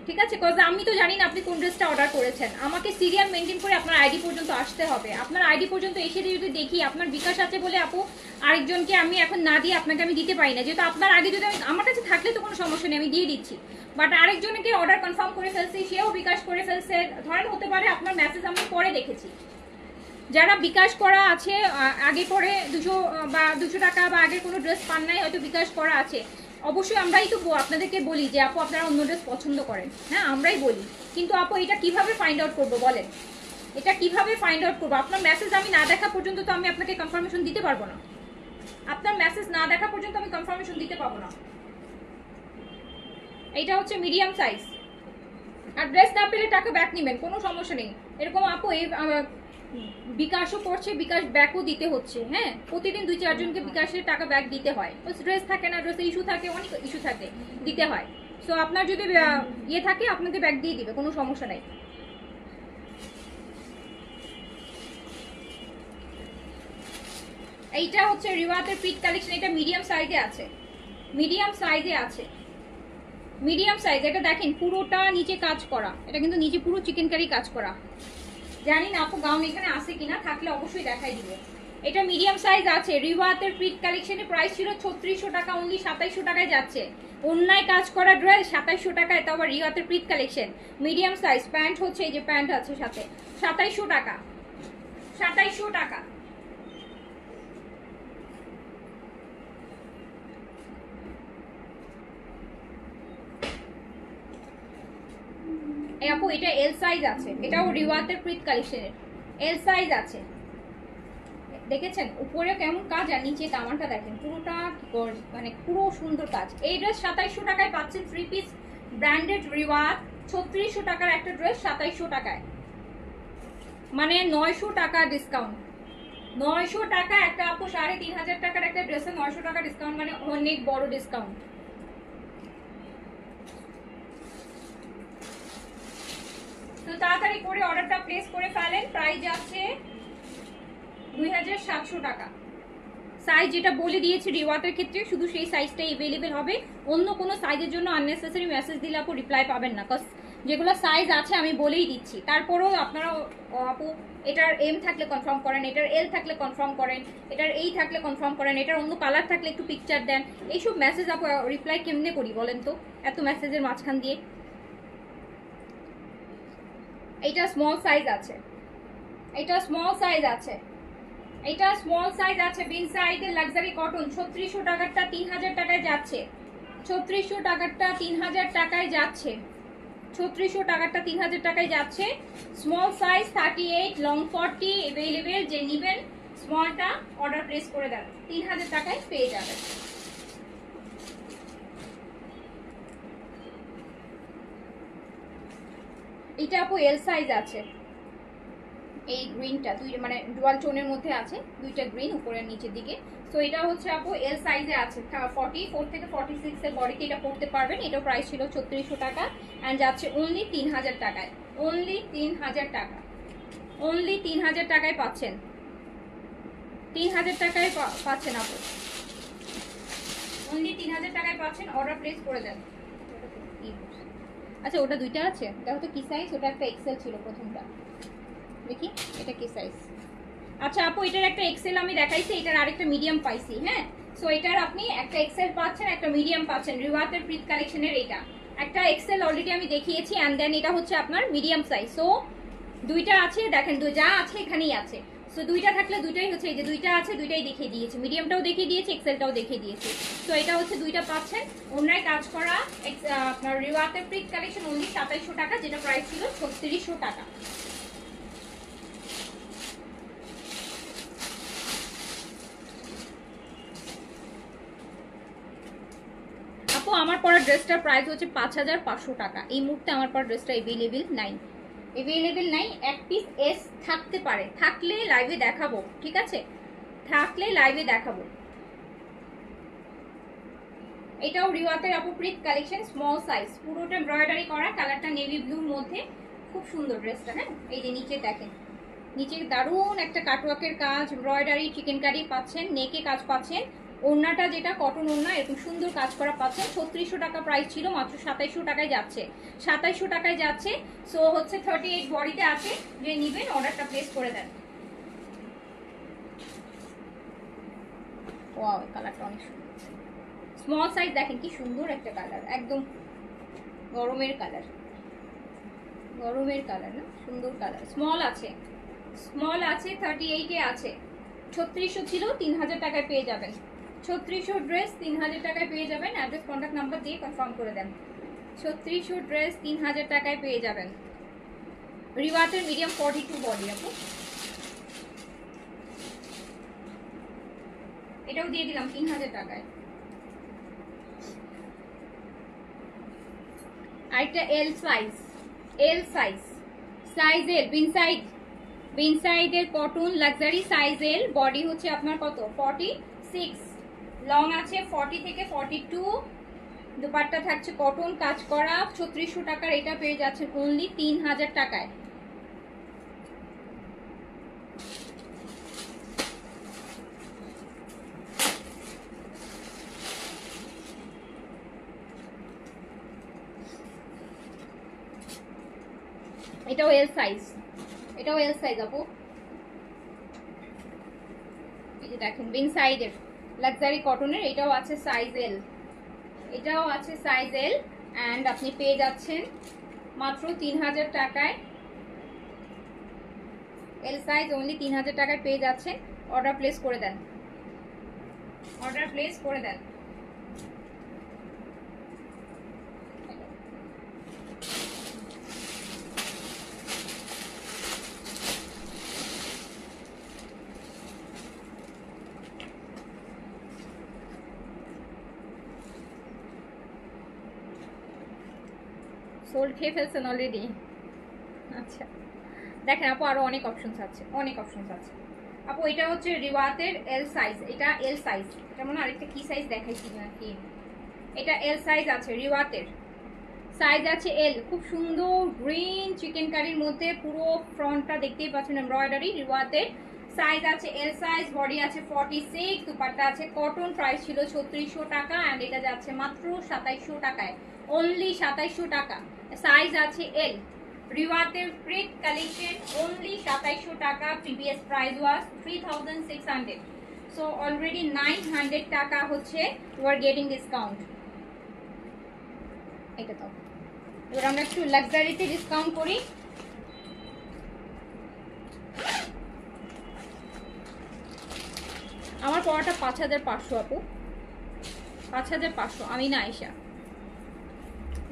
ঠিক আছে? বিকজ আমি তো জানি না আপনি কোন ড্রেসটা অর্ডার করেছেন। আমাকে সিরিয়াল মেনটেন করে আপনার আইডি পর্যন্ত আসতে হবে। আপনার আইডি পর্যন্ত এসে যদি দেখি আপনার বিকাশ আছে বলে আপু আরেকজনকে আমি এখন না দিয়ে আপনাকে আমি দিতে পারি না, যেহেতু আপনার আগে যদি আমার কাছে থাকলে তো কোনো সমস্যা নেই, আমি দিয়ে দিচ্ছি। বাট আরেকজনকে অর্ডার কনফার্ম করে ফেলছি, সেও বিকাশ করে ফেলছে, ধরেন হতে পারে আপনার মেসেজ আমি পরে দেখেছি। যারা বিকাশ করা আছে আগে পরে 200 বা 200 টাকা বা আগের কোনো ড্রেস পান নাই, হয়তো বিকাশ করা আছে, অবশ্যই আমরাই তো আপনাদেরকে বলি যে আপু আপনারা অন্য ড্রেস পছন্দ করেন, হ্যাঁ আমরাই বলি। কিন্তু আপু এটা কিভাবে ফাইন্ড আউট করবো বলেন? এটা কিভাবে ফাইন্ড আউট করবো? আপনার মেসেজ আমি না দেখা পর্যন্ত তো আমি আপনাকে কনফার্মেশন দিতে পারবো না। আপনার মেসেজ না দেখা পর্যন্ত আমি কনফার্মেশন দিতে পারবো না। এইটা হচ্ছে মিডিয়াম সাইজ। আর ড্রেস না পেলে টাকা ব্যাক নেবেন, কোনো সমস্যা নেই। এরকম আপু এই বিকাশও করছে, বিকাশ ব্যাকও দিতে হচ্ছে। হ্যাঁ, প্রতিদিন 2-4 জনকে বিকাশের টাকা ব্যাক দিতে হয়। ড্রেস থাকে না, ড্রেসে ইস্যু থাকে, অনেক ইস্যু থাকে, দিতে হয়। সো আপনার যদি ইয়ে থাকে আপনাকে ব্যাক দিয়ে দিবে, কোনো সমস্যা নেই। এইটা হচ্ছে রিওয়াতের পিট কালেকশন, এটা মিডিয়াম সাইজে আছে, মিডিয়াম সাইজে আছে, মিডিয়াম সাইজ। এটা দেখেন পুরোটা নিচে কাজ করা, এটা কিন্তু নিচে পুরো চিকেন কারি কাজ করা। জানি না আপু গাউন এখানে আছে কিনা, থাকলে অবশ্যই দেখাই দিব। এটা মিডিয়াম সাইজ আছে, রিওয়াতের প্রিট কালেকশনের প্রাইস ছিল 3600 টাকা, অনলি 2700 টাকায় যাচ্ছে। অন্যায় কাজ করা ড্রেস 2700 টাকায়, তাও আবার রিওয়াতের প্রিট কালেকশন মিডিয়াম সাইজ। প্যান্ট হচ্ছে এই যে প্যান্ট আছে সাথে, 2700 টাকা, 2700 টাকা। এই আপু এটা এল সাইজ আছে, এটাও রিওয়াতের প্রিট কালেকশনের এল সাইজ আছে। দেখেছেন উপরে কেমন কাজ আর নিচে দামানটা দেখেন, পুরোটা মানে পুরো সুন্দর কাজ। এই ড্রেস 2700 টাকায় পাচ্ছেন 3 পিস ব্র্যান্ডেড রিওয়াত। 3600 টাকার একটা ড্রেস 2700 টাকায়, মানে 900 টাকা ডিসকাউন্ট। 900 টাকা একটা আপু, 3500 টাকার একটা ড্রেসে 900 টাকা ডিসকাউন্ট, মানে অনেক বড় ডিসকাউন্ট। তো তাড়াতাড়ি করে অর্ডারটা প্লেস করে ফেলেন। প্রাইস আছে 2700 টাকা। সাইজ যেটা বলে দিয়েছি রিওয়াতের ক্ষেত্রে শুধু সেই সাইজটাই অ্যাভেলেবেল হবে। অন্য কোনো সাইজের জন্য আননেসেসারি মেসেজ দিলে আপু রিপ্লাই পাবেন না, কজ যেগুলো সাইজ আছে আমি বলেই দিচ্ছি। তারপরেও আপনারা আপু এটার এম থাকলে কনফার্ম করেন, এটার এল থাকলে কনফার্ম করেন, এটার এই থাকলে কনফার্ম করেন, এটার অন্য কালার থাকলে একটু পিকচার দেন। এইসব মেসেজ আপু রিপ্লাই কেমনে করি বলেন তো, এত মেসেজের মাঝখান দিয়ে। এইটা স্মল সাইজ আছে, এটা স্মল সাইজ আছে, এটা স্মল সাইজ আছে। বিন সাইডের লাক্সারি কটন 3600 টাকারটা 3000 টাকায় যাচ্ছে, 3600 টাকারটা 3000 টাকায় যাচ্ছে, 3600 টাকারটা 3000 টাকায় যাচ্ছে। স্মল সাইজ 38 লং 40 अवेलेबल, যে নেবেন স্মলটা অর্ডার প্লেস করে দেন, 3000 টাকায় পেয়ে যাবেন। এটা আপু এল সাইজ আছে, এই গ্রিনটা মানে ডুয়াল টোনের মধ্যে আছে, দুইটা গ্রিন উপরের নিচের দিকে। তো এটা হচ্ছে আপু এল সাইজে আছে, 44 থেকে 46 এর বডিতে এটা পড়তে পারবেন। এটার প্রাইস ছিল 3600 টাকা অ্যান্ড যাচ্ছে অনলি 3000 টাকায়, অনলি 3000 টাকা, অনলি 3000 টাকায় পাচ্ছেন, 3000 টাকায় পাচ্ছেন আপু, অনলি 3000 টাকায় পাচ্ছেন। অর্ডার প্লেস করে দেন। আচ্ছা ওটা দুইটা আছে, দেখো তো কি সাইজ, ওটা একটা এক্সেল ছিল প্রথমটা, দেখি এটা কি সাইজ। আচ্ছা আপু এটার একটা এক্সেল আমি দেখাইছি, এটার আরেকটা মিডিয়াম পাইছি। হ্যাঁ, সো এটার আপনি একটা এক্সেল পাচ্ছেন, একটা মিডিয়াম পাচ্ছেন। রিওয়াতের প্রিট কালেকশনের এটা একটা এক্সেল অলরেডি আমি দেখিয়েছি অ্যান্ড দেন এটা হচ্ছে আপনার মিডিয়াম সাইজ। সো দুইটা আছে, দেখেন যা আছে এখানেই আছে। সো দুইটা থাকলে দুইটাই হচ্ছে, এই যে দুইটা আছে দুইটাই দেখিয়ে দিয়েছি, মিডিয়ামটাও দেখিয়ে দিয়েছি, এক্সেলটাও দেখিয়ে দিয়েছি। তো এটা হচ্ছে দুইটা পাচ্ছেন। ওনায় কাজ করা আপনার রিওয়াতের প্রিট কালেকশন অনলি 2700 টাকা, যেটা প্রাইস ছিল 3600 টাকা। আমার পরা ড্রেসটার প্রাইস হচ্ছে 5500 টাকা। এই মুহূর্তে আমার পরা ড্রেসটা অ্যাভেলেবেল নাই, অ্যাভেলেবেল নাই। এক পিস এস থাকতে পারে, থাকলে লাইভে দেখাবো, ঠিক আছে, থাকলে লাইভে দেখাবো। এটাও রিওয়াতের আপু প্রিট কালেকশন, স্মল সাইজ, পুরোটা এমব্রয়ডারি করা, কালারটা নেভি ব্লুর মধ্যে, খুব সুন্দর ড্রেসটা। হ্যাঁ, এই যে নিচে দেখেন, নিচে দারুণ একটা কাটওয়ার্কের কাজ, এমব্রয়ডারি, চিকেন কারি পাচ্ছেন, নেকে কাজ পাচ্ছেন, ওড়নাটা যেটা কটন ওড়না এরকম সুন্দর কাজ করা পাচ্ছেন। 3600 টাকা প্রাইস ছিল, মাত্র 2700 টাকায় যাচ্ছে, 2700 টাকায় যাচ্ছে। সো হচ্ছে 38 বডিতে আছে, যে নিবেন অর্ডারটা প্লেস করে দেন। ওয়াও কালারটা অনেক সুন্দর, স্মল সাইজ দেখেন কি সুন্দর একটা কালার, একদম গরমের কালার, গরমের কালার না, সুন্দর কালার। স্মল আছে, স্মল আছে, 38 এ আছে। 3600 ছিল, 3000 টাকায় পেয়ে যাবেন। 3600 ড্রেস 3000 টাকায় পেয়ে যাবেন। অ্যাড্রেস কন্ট্যাক্ট নাম্বার দিয়ে কনফার্ম করে দেন। 3600 ড্রেস 3000 টাকায় পেয়ে যাবেন। রিওয়াতের মিডিয়াম 42 বডি আপু, এটাও দিয়ে দিলাম 3000 টাকায়। আরেকটা L size, L size, size L, বিনসাইডের cotton luxury, size L, body হচ্ছে আপনার কত 46, লং আছে 40 থেকে 42, দুপাট্টা থাকছে কটন কাজ করা। 3600 টাকার এটা পেয়ে যাচ্ছেন অনলি 3000 টাকায়। এটাও এল সাইজ, এটাও এল সাইজ আপু। এই যে দেখেন বিন সাইডের লাক্সারি কটনের, এটাও আছে সাইজ এল, এটাও আছে সাইজ এল অ্যান্ড আপনি পেয়ে যাচ্ছেন মাত্র 3000 টাকায়। এল সাইজ অনলি 3000 টাকায় পেয়ে যাচ্ছেন। অর্ডার প্লেস করে দেন, অর্ডার প্লেস করে দেন। সোল্ড খেয়ে ফেলছেন অলরেডি। আচ্ছা দেখেন আপু আরো অনেক অপশনস আছে, অনেক অপশনস আছে আপু। এটা হচ্ছে রিওয়াতের এল সাইজ, এটা এল সাইজ, এটা মনে আরেকটা কি সাইজ দেখাইছি নাকি, এটা এল সাইজ আছে, রিওয়াতের সাইজ আছে এল। খুব সুন্দর গ্রিন চিকেন কারির মধ্যে পুরো ফ্রন্টটা দেখতেই পাচ্ছেন এমব্রয়ডারি, রিওয়াতের সাইজ আছে এল সাইজ, বডি আছে 46, দুপাট্টা আছে কটন, প্রাইস ছিল 3600 টাকা এন্ড এটা যাচ্ছে মাত্র 2700 টাকায়, অনলি 2700 টাকা। সাইজ আছে এল, রিওয়াতের প্রিন্ট কালেকশন, অনলি 2700 টাকা। প্রিভিয়াস প্রাইস ওয়াজ 3600, সো অলরেডি 900 টাকা হচ্ছে ইউ আর গেটিং ডিসকাউন্ট। এটা তো এবার আমরা একটু লাক্সারিতে ডিসকাউন্ট করি। আমার পড়াটা 5500 আপু, 5500। আমি না আয়শা,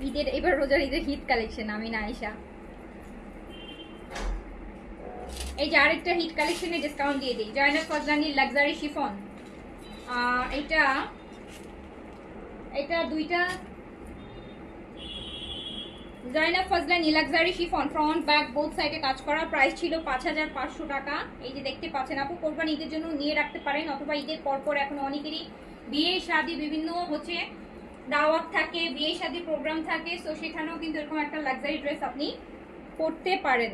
ঈদের এবার রোজার ঈদের হিট কালেকশন, আমি না আয়শা। এই যে আরেকটা হিট কালেকশনে ডিসকাউন্ট দিয়ে দিই, জয়নাব ফজলানির লাক্সারি শিফন। এটা দুইটা Zainab Fazlani luxury chiffon, front back both সাইডে কাজ করা, প্রাইস ছিল 5500 টাকা। এই যে দেখতে পাচ্ছেন আপু, কোরবানি ঈদের জন্য নিয়ে রাখতে পারেন, অথবা ঈদের পরপর এখন অনেকেরই বিয়ে শাদী বিভিন্ন হচ্ছে দাওয়াত থাকে, বিয়ে শাদী প্রোগ্রাম থাকে, সো সেখানেও কিন্তু এরকম একটা লাক্সারি ড্রেস আপনি পরতে পারেন।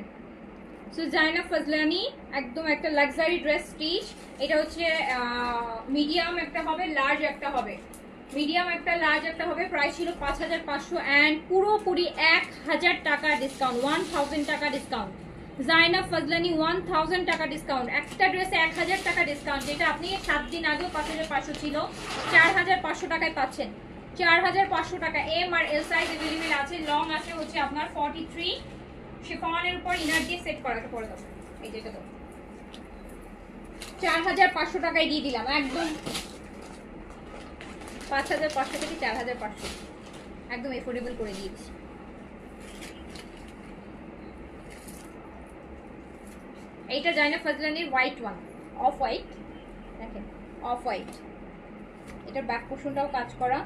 সো জয়নাব ফজলানি একদম একটা লাক্সারি ড্রেস স্টিচ। এটা হচ্ছে মিডিয়াম একটা হবে, লার্জ একটা হবে, মিডিয়াম একটা লার্জ একটা হবে। প্রাইস ছিল 5500 অ্যান্ড পুরোপুরি 1000 টাকা ডিসকাউন্ট, 1000 টাকা ডিসকাউন্ট। জয়নাব ফজলানি 1000 টাকা ডিসকাউন্ট, একটা ড্রেসে 1000 টাকা ডিসকাউন্ট, যেটা আপনি 7 দিন আগেও 5500 ছিল, 4500 টাকায় পাচ্ছেন। 4500 টাকা। এম আর এল সাইজ अवेलेबल আছে, লং আছে হচ্ছে আপনার 43, শিফনের উপর ইনার দিয়ে সেট করাটা পড়ে যাবে। এই যেটা তো 4500 টাকায় দিয়ে দিলাম, একদম 5500 থেকে 4500, একদম এফোর্ডেবল করে দিয়েছি। এইটা জয়নাব ফজলানির হোয়াইট ওয়ান, অফ হোয়াইট, দেখেন অফ হোয়াইট। এটার ব্যাক পোর্শনটাও কাজ করা,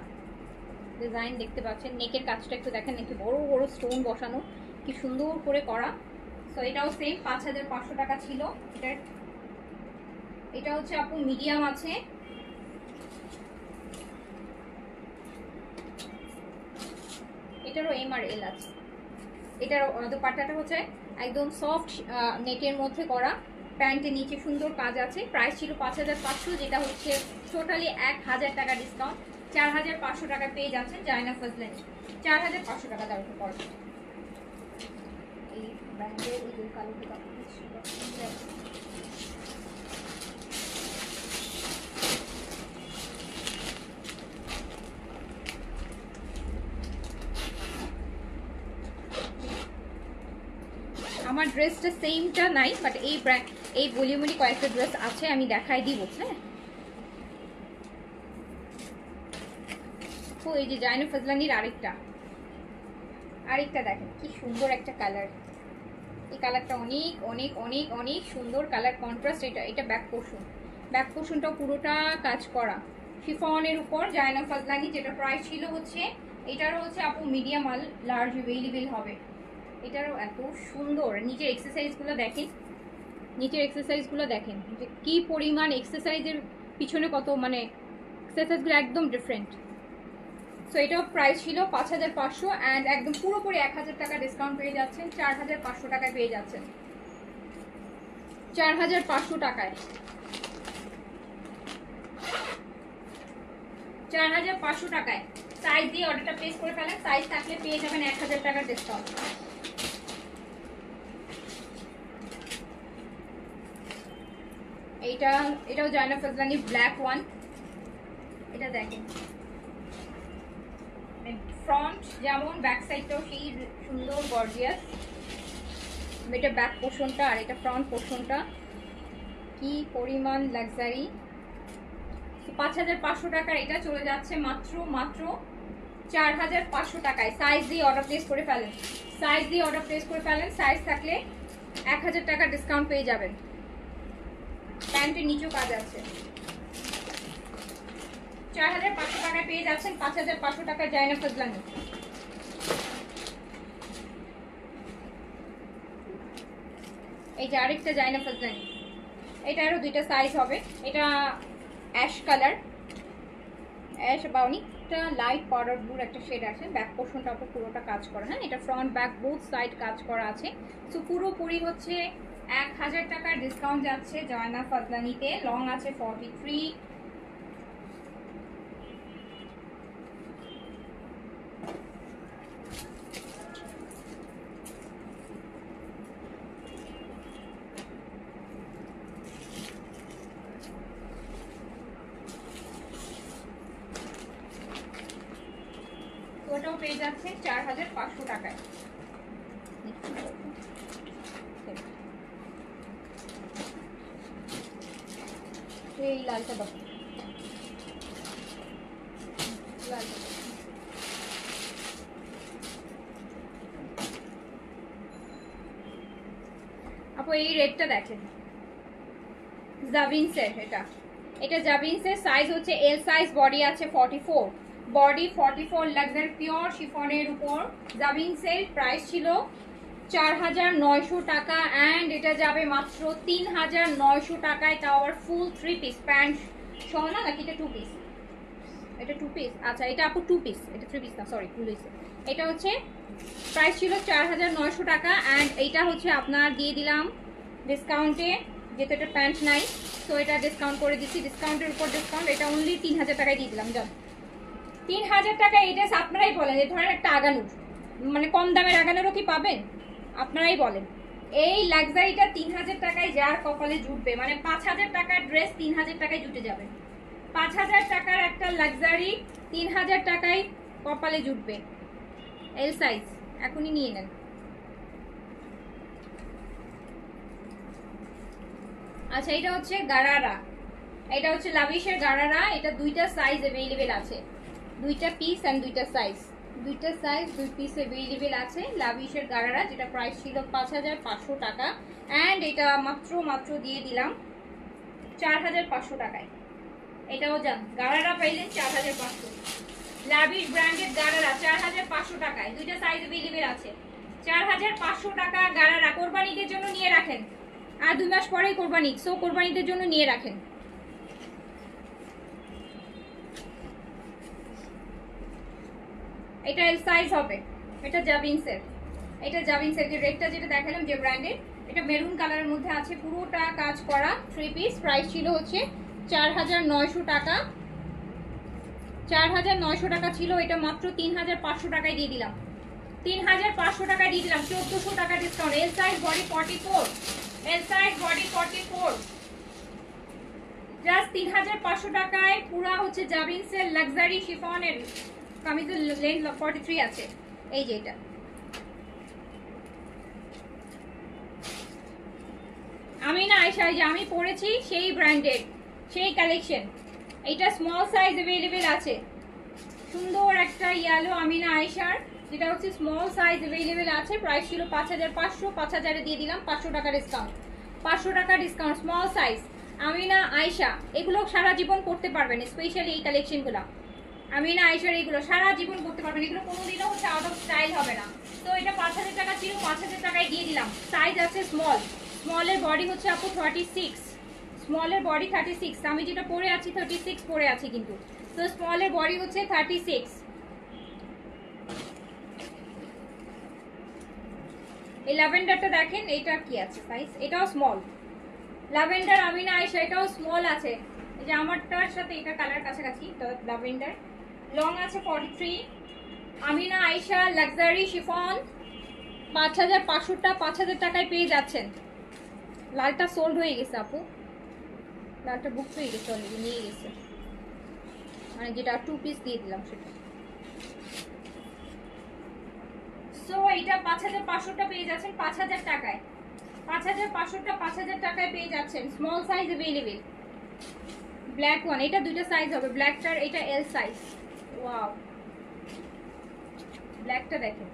ডিজাইন দেখতে পাচ্ছেন, নেকের কাজটা একটু দেখেন, একটু বড় বড় স্টোন বসানো, কি সুন্দর করে করা। সো এটাও সেম 5500 টাকা ছিল। এটা হচ্ছে আপু মিডিয়াম আছে, এটারও এম আর এল আছে। এটার দোপাট্টাটা হচ্ছে একদম সফট নেটের মধ্যে করা, প্যান্টের নিচে সুন্দর কাজ আছে। প্রাইস ছিল 5500, যেটা হচ্ছে টোটালি 1000 টাকা ডিসকাউন্ট, 4500 টাকা পেয়ে যাচ্ছেন জয়নাব ফজলানি। 4500 টাকা দেওয়ার পর এই ব্র্যান্ডের এই কালোটা আমার ড্রেসটা সেমটা নাই, বাট এই ভলিউমেরই কয়েকটা ড্রেস আছে, আমি দেখাই দিব। হ্যাঁ, তো এই যে জয়নাব ফজলানির আরেকটা দেখেন কি সুন্দর একটা কালার, এই কালারটা অনেক অনেক অনেক অনেক সুন্দর কালার কন্ট্রাস্ট। এটা ব্যাক পোর্শনটাও পুরোটা কাজ করা শিফনের উপর জয়নাব ফজলানি, যেটা প্রাইস ছিল হচ্ছে, এটারও হচ্ছে আপু মিডিয়াম আর লার্জ অ্যাভেলেবেল হবে। এটারও এত সুন্দর, নিচের এক্সারসাইজগুলো দেখেন, যে কি পরিমাণ এক্সারসাইজের পিছনে কত, মানে এক্সারসাইজগুলো একদম ডিফারেন্ট। সো এটাও প্রাইস ছিল 5500 অ্যান্ড একদম পুরোপুরি 1000 টাকা ডিসকাউন্ট পেয়ে যাচ্ছেন, 4500 টাকায় পেয়ে যাচ্ছেন, 4500 টাকায়, 4500 টাকায়। সাইজ দিয়ে অর্ডারটা প্লেস করে ফেলেন, সাইজ থাকলে পেয়ে যাবেন 1000 টাকার ডিসকাউন্ট। এটাও জয়নাব ফজলানি ব্ল্যাক ওয়ান। এটা দেখেন, ফ্রন্ট যেমন ব্যাক সাইডটাও সেই সুন্দর গর্জিয়াস। এটা ব্যাক পোর্শনটা আর এটা ফ্রন্ট পোর্শনটা, কি পরিমাণ লাক্সারি। 5500 টাকার এটা চলে যাচ্ছে মাত্র 4500 টাকায়। সাইজ দিয়ে অর্ডার প্লেস করে ফেলেন, সাইজ থাকলে 1000 টাকা ডিসকাউন্ট পেয়ে যাবেন। প্যান্টের নিচেও কাজ আছে। 4500 টাকায় পেয়ে যাচ্ছেন 5500 টাকা জয়নাব ফজলানি। এই যে আরেকটা জয়নাব ফজলানি, এটারও দুইটা সাইজ হবে। এটা অ্যাশ কালার, অ্যাশ বা অনেকটা লাইট পাউডার ব্লুর একটা শেড আছে। ব্যাক পোর্শনটা পুরোটা কাজ করা, হ্যাঁ, এটা ফ্রন্ট ব্যাক বোথ সাইড কাজ করা আছে। সো পুরোপুরি হচ্ছে 1000 টাকার ডিসকাউন্ট যাচ্ছে জয়না ফাজলানিতে। লং আছে 43, ওটাও পেয়ে যাচ্ছে 4500 টাকায়। এই লালটা দাও, আপু এই রেডটা দেখেন, জাবিনসের। এটা জাবিনসের, সাইজ হচ্ছে এল সাইজ, বডি আছে 44, বডি 44, লাক্সারি পিওর শিফনের উপর জাবিনসের। প্রাইস ছিল 4900 টাকা অ্যান্ড এটা যাবে মাত্র 3900 টাকায়। তাও আবার ফুল 3 পিস প্যান্ট সহ না, নাকি এটা 2 পিস? এটা 2 পিস, আচ্ছা এটা আপু 2 পিস, এটা 3 পিস না, সরি ভুল হয়েছে। এটা হচ্ছে প্রাইস ছিল 4900 টাকা অ্যান্ড এইটা হচ্ছে আপনার দিয়ে দিলাম ডিসকাউন্টে, যেহেতু এটা প্যান্ট নাই তো এটা ডিসকাউন্ট করে দিচ্ছি, ডিসকাউন্টের উপর ডিসকাউন্ট। এটা অনলি 3000 টাকায় দিয়ে দিলাম। যান 3000 টাকায়। এটা আপনারাই বলেন, এই ধরেন একটা আগানুর, মানে কম দামের আগানুরও কি পাবেন? আপনারাই বলেন। এই লাক্সারিটা 3000 টাকায় যার কপালে জুটবে, মানে 5000 টাকার ড্রেস 3000 টাকায় জুটে যাবে। 5000 টাকার একটা লাক্সারি 3000 টাকায় কপালে জুটবে। এল সাইজ এখনই নিয়ে নেন। আচ্ছা এটা হচ্ছে গারারা, এটা হচ্ছে লাভিশের গারারা। এটা দুইটা সাইজ अवेलेबल আছে, দুইটা পিস এন্ড দুইটা সাইজ, দুই পিস अवेलेबल আছে। লাভিশের গারারা, যেটা প্রাইস ছিল 5500 টাকা এন্ড এটা মাত্র দিয়ে দিলাম 4500 টাকায়। এটাও জান গারারা পাইলেন 4500। লাভিশ ব্র্যান্ডেড গারারা 4500 টাকায়, দুইটা সাইজ अवेलेबल আছে। 4500 টাকা গারারা। কোরবানিদের জন্য নিয়ে রাখেন, আর 2 মাস পরেই কোরবানি, সো কোরবানিদের জন্য নিয়ে রাখেন। এটা এল সাইজ হবে, এটা জাবিনসের। এটা জাবিনসের যে রেডটা যেটা দেখালাম যে ব্র্যান্ডের, এটা মেরুন কালারের মধ্যে আছে, পুরোটা কাজ করা 3 পিস। প্রাইস ছিল হচ্ছে 4900 টাকা, 4900 টাকা ছিল। এটা মাত্র 3500 টাকায় দিয়ে দিলাম, 3500 টাকায় দিয়ে দিলাম, 1400 টাকা discount. L size body 44, L size body 44, just 3500 টাকায় পুরা হচ্ছে জাবিনসের লাক্সারি শিফনের কামিজের লেন্থ 43 আছে। এই যে এটা আমি না আয়েশা, যে আমি পরেছি সেই ব্র্যান্ডের সেই কালেকশন। এইটা স্মল সাইজ अवेलेबल আছে, সুন্দর একটা ইয়েলো আমিনা আয়েশার, যেটা হচ্ছে স্মল সাইজ अवेलेबल আছে। প্রাইস ছিল 5500, 5000 এ দিয়ে দিলাম 500 টাকা ডিসকাউন্ট, 500 টাকা discount. Small size Amina Ayesha, এগুলো সারা জীবন করতে পারবেন, স্পেশালি এই কালেকশনগুলো আমিনা আয়েশার, এগুলো সারা জীবন করতে পারবেন, এগুলো কোনোদিনও হচ্ছে আউট অফ স্টাইল হবে না। তো এটা 5000 টাকা ছিল, 5000 টাকায় দিয়ে দিলাম। সাইজ আছে স্মল, স্মলের বডি হচ্ছে আপু 36, স্মলের বডি 36, আমি যেটা পরে আছি 36 পরে আছি কিন্তু, তো স্মলের বডি হচ্ছে 36। এই ল্যাভেন্ডারটা দেখেন, এটা কি আছে সাইজ, এটাও স্মল ল্যাভেন্ডার আমিনা আয়েশা, এটাও স্মল আছে। এই যে আমারটার সাথে এটা কালার কাছাকাছি, ল্যাভেন্ডার। লং আছে 43, আমিনা আয়েশা লাক্সারি শিফন 5500টা 5000 টাকায় পেয়ে যাচ্ছেন। লালটা সোল্ড হয়ে গেছে আপু, লালটা বুক হয়ে গেছে অলরেডি, নিয়ে গেছে, মানে যেটা 2 পিস দিয়ে দিলাম সেটা। সো এটা 5500টা পেয়ে যাচ্ছেন 5000 টাকায়, 5500টা 5000 টাকায় পেয়ে যাচ্ছেন। Small size available, black one. এটা দুইটা সাইজ হবে, ব্ল্যাকটার এটা এল সাইজ। ওয়াও, ব্ল্যাকটা দেখেন,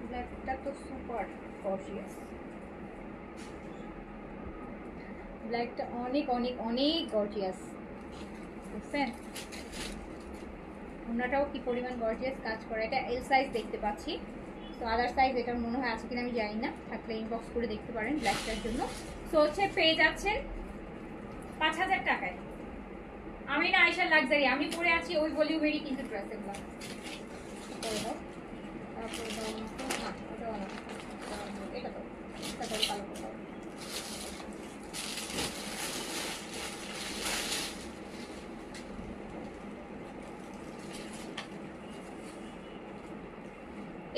ব্ল্যাকটা তো সুপার গর্জিয়াস, ব্ল্যাকটা অনেক অনেক অনেক গর্জিয়াস, বুঝছেন? ওনাটাও কি পরিমাণ গর্জিয়াস কাজ করে। এটা এল সাইজ দেখতে পাচ্ছি, তো আদার সাইজ এটা মনে হয় আছে কিনা আমি জানি না, থাকলে ইনবক্স করে দেখতে পারেন ব্ল্যাকটার জন্য। সো হচ্ছে পেয়ে যাচ্ছেন 5000 টাকায় আমিনা আয়েশা লাক্সারি। আমি পরে আছি ওই ভলিউমেরই কিন্তু ড্রেস, এগুলো করে দাও, তারপরে দাও না, এটা দাও, এটা দাও, কালো করে দাও।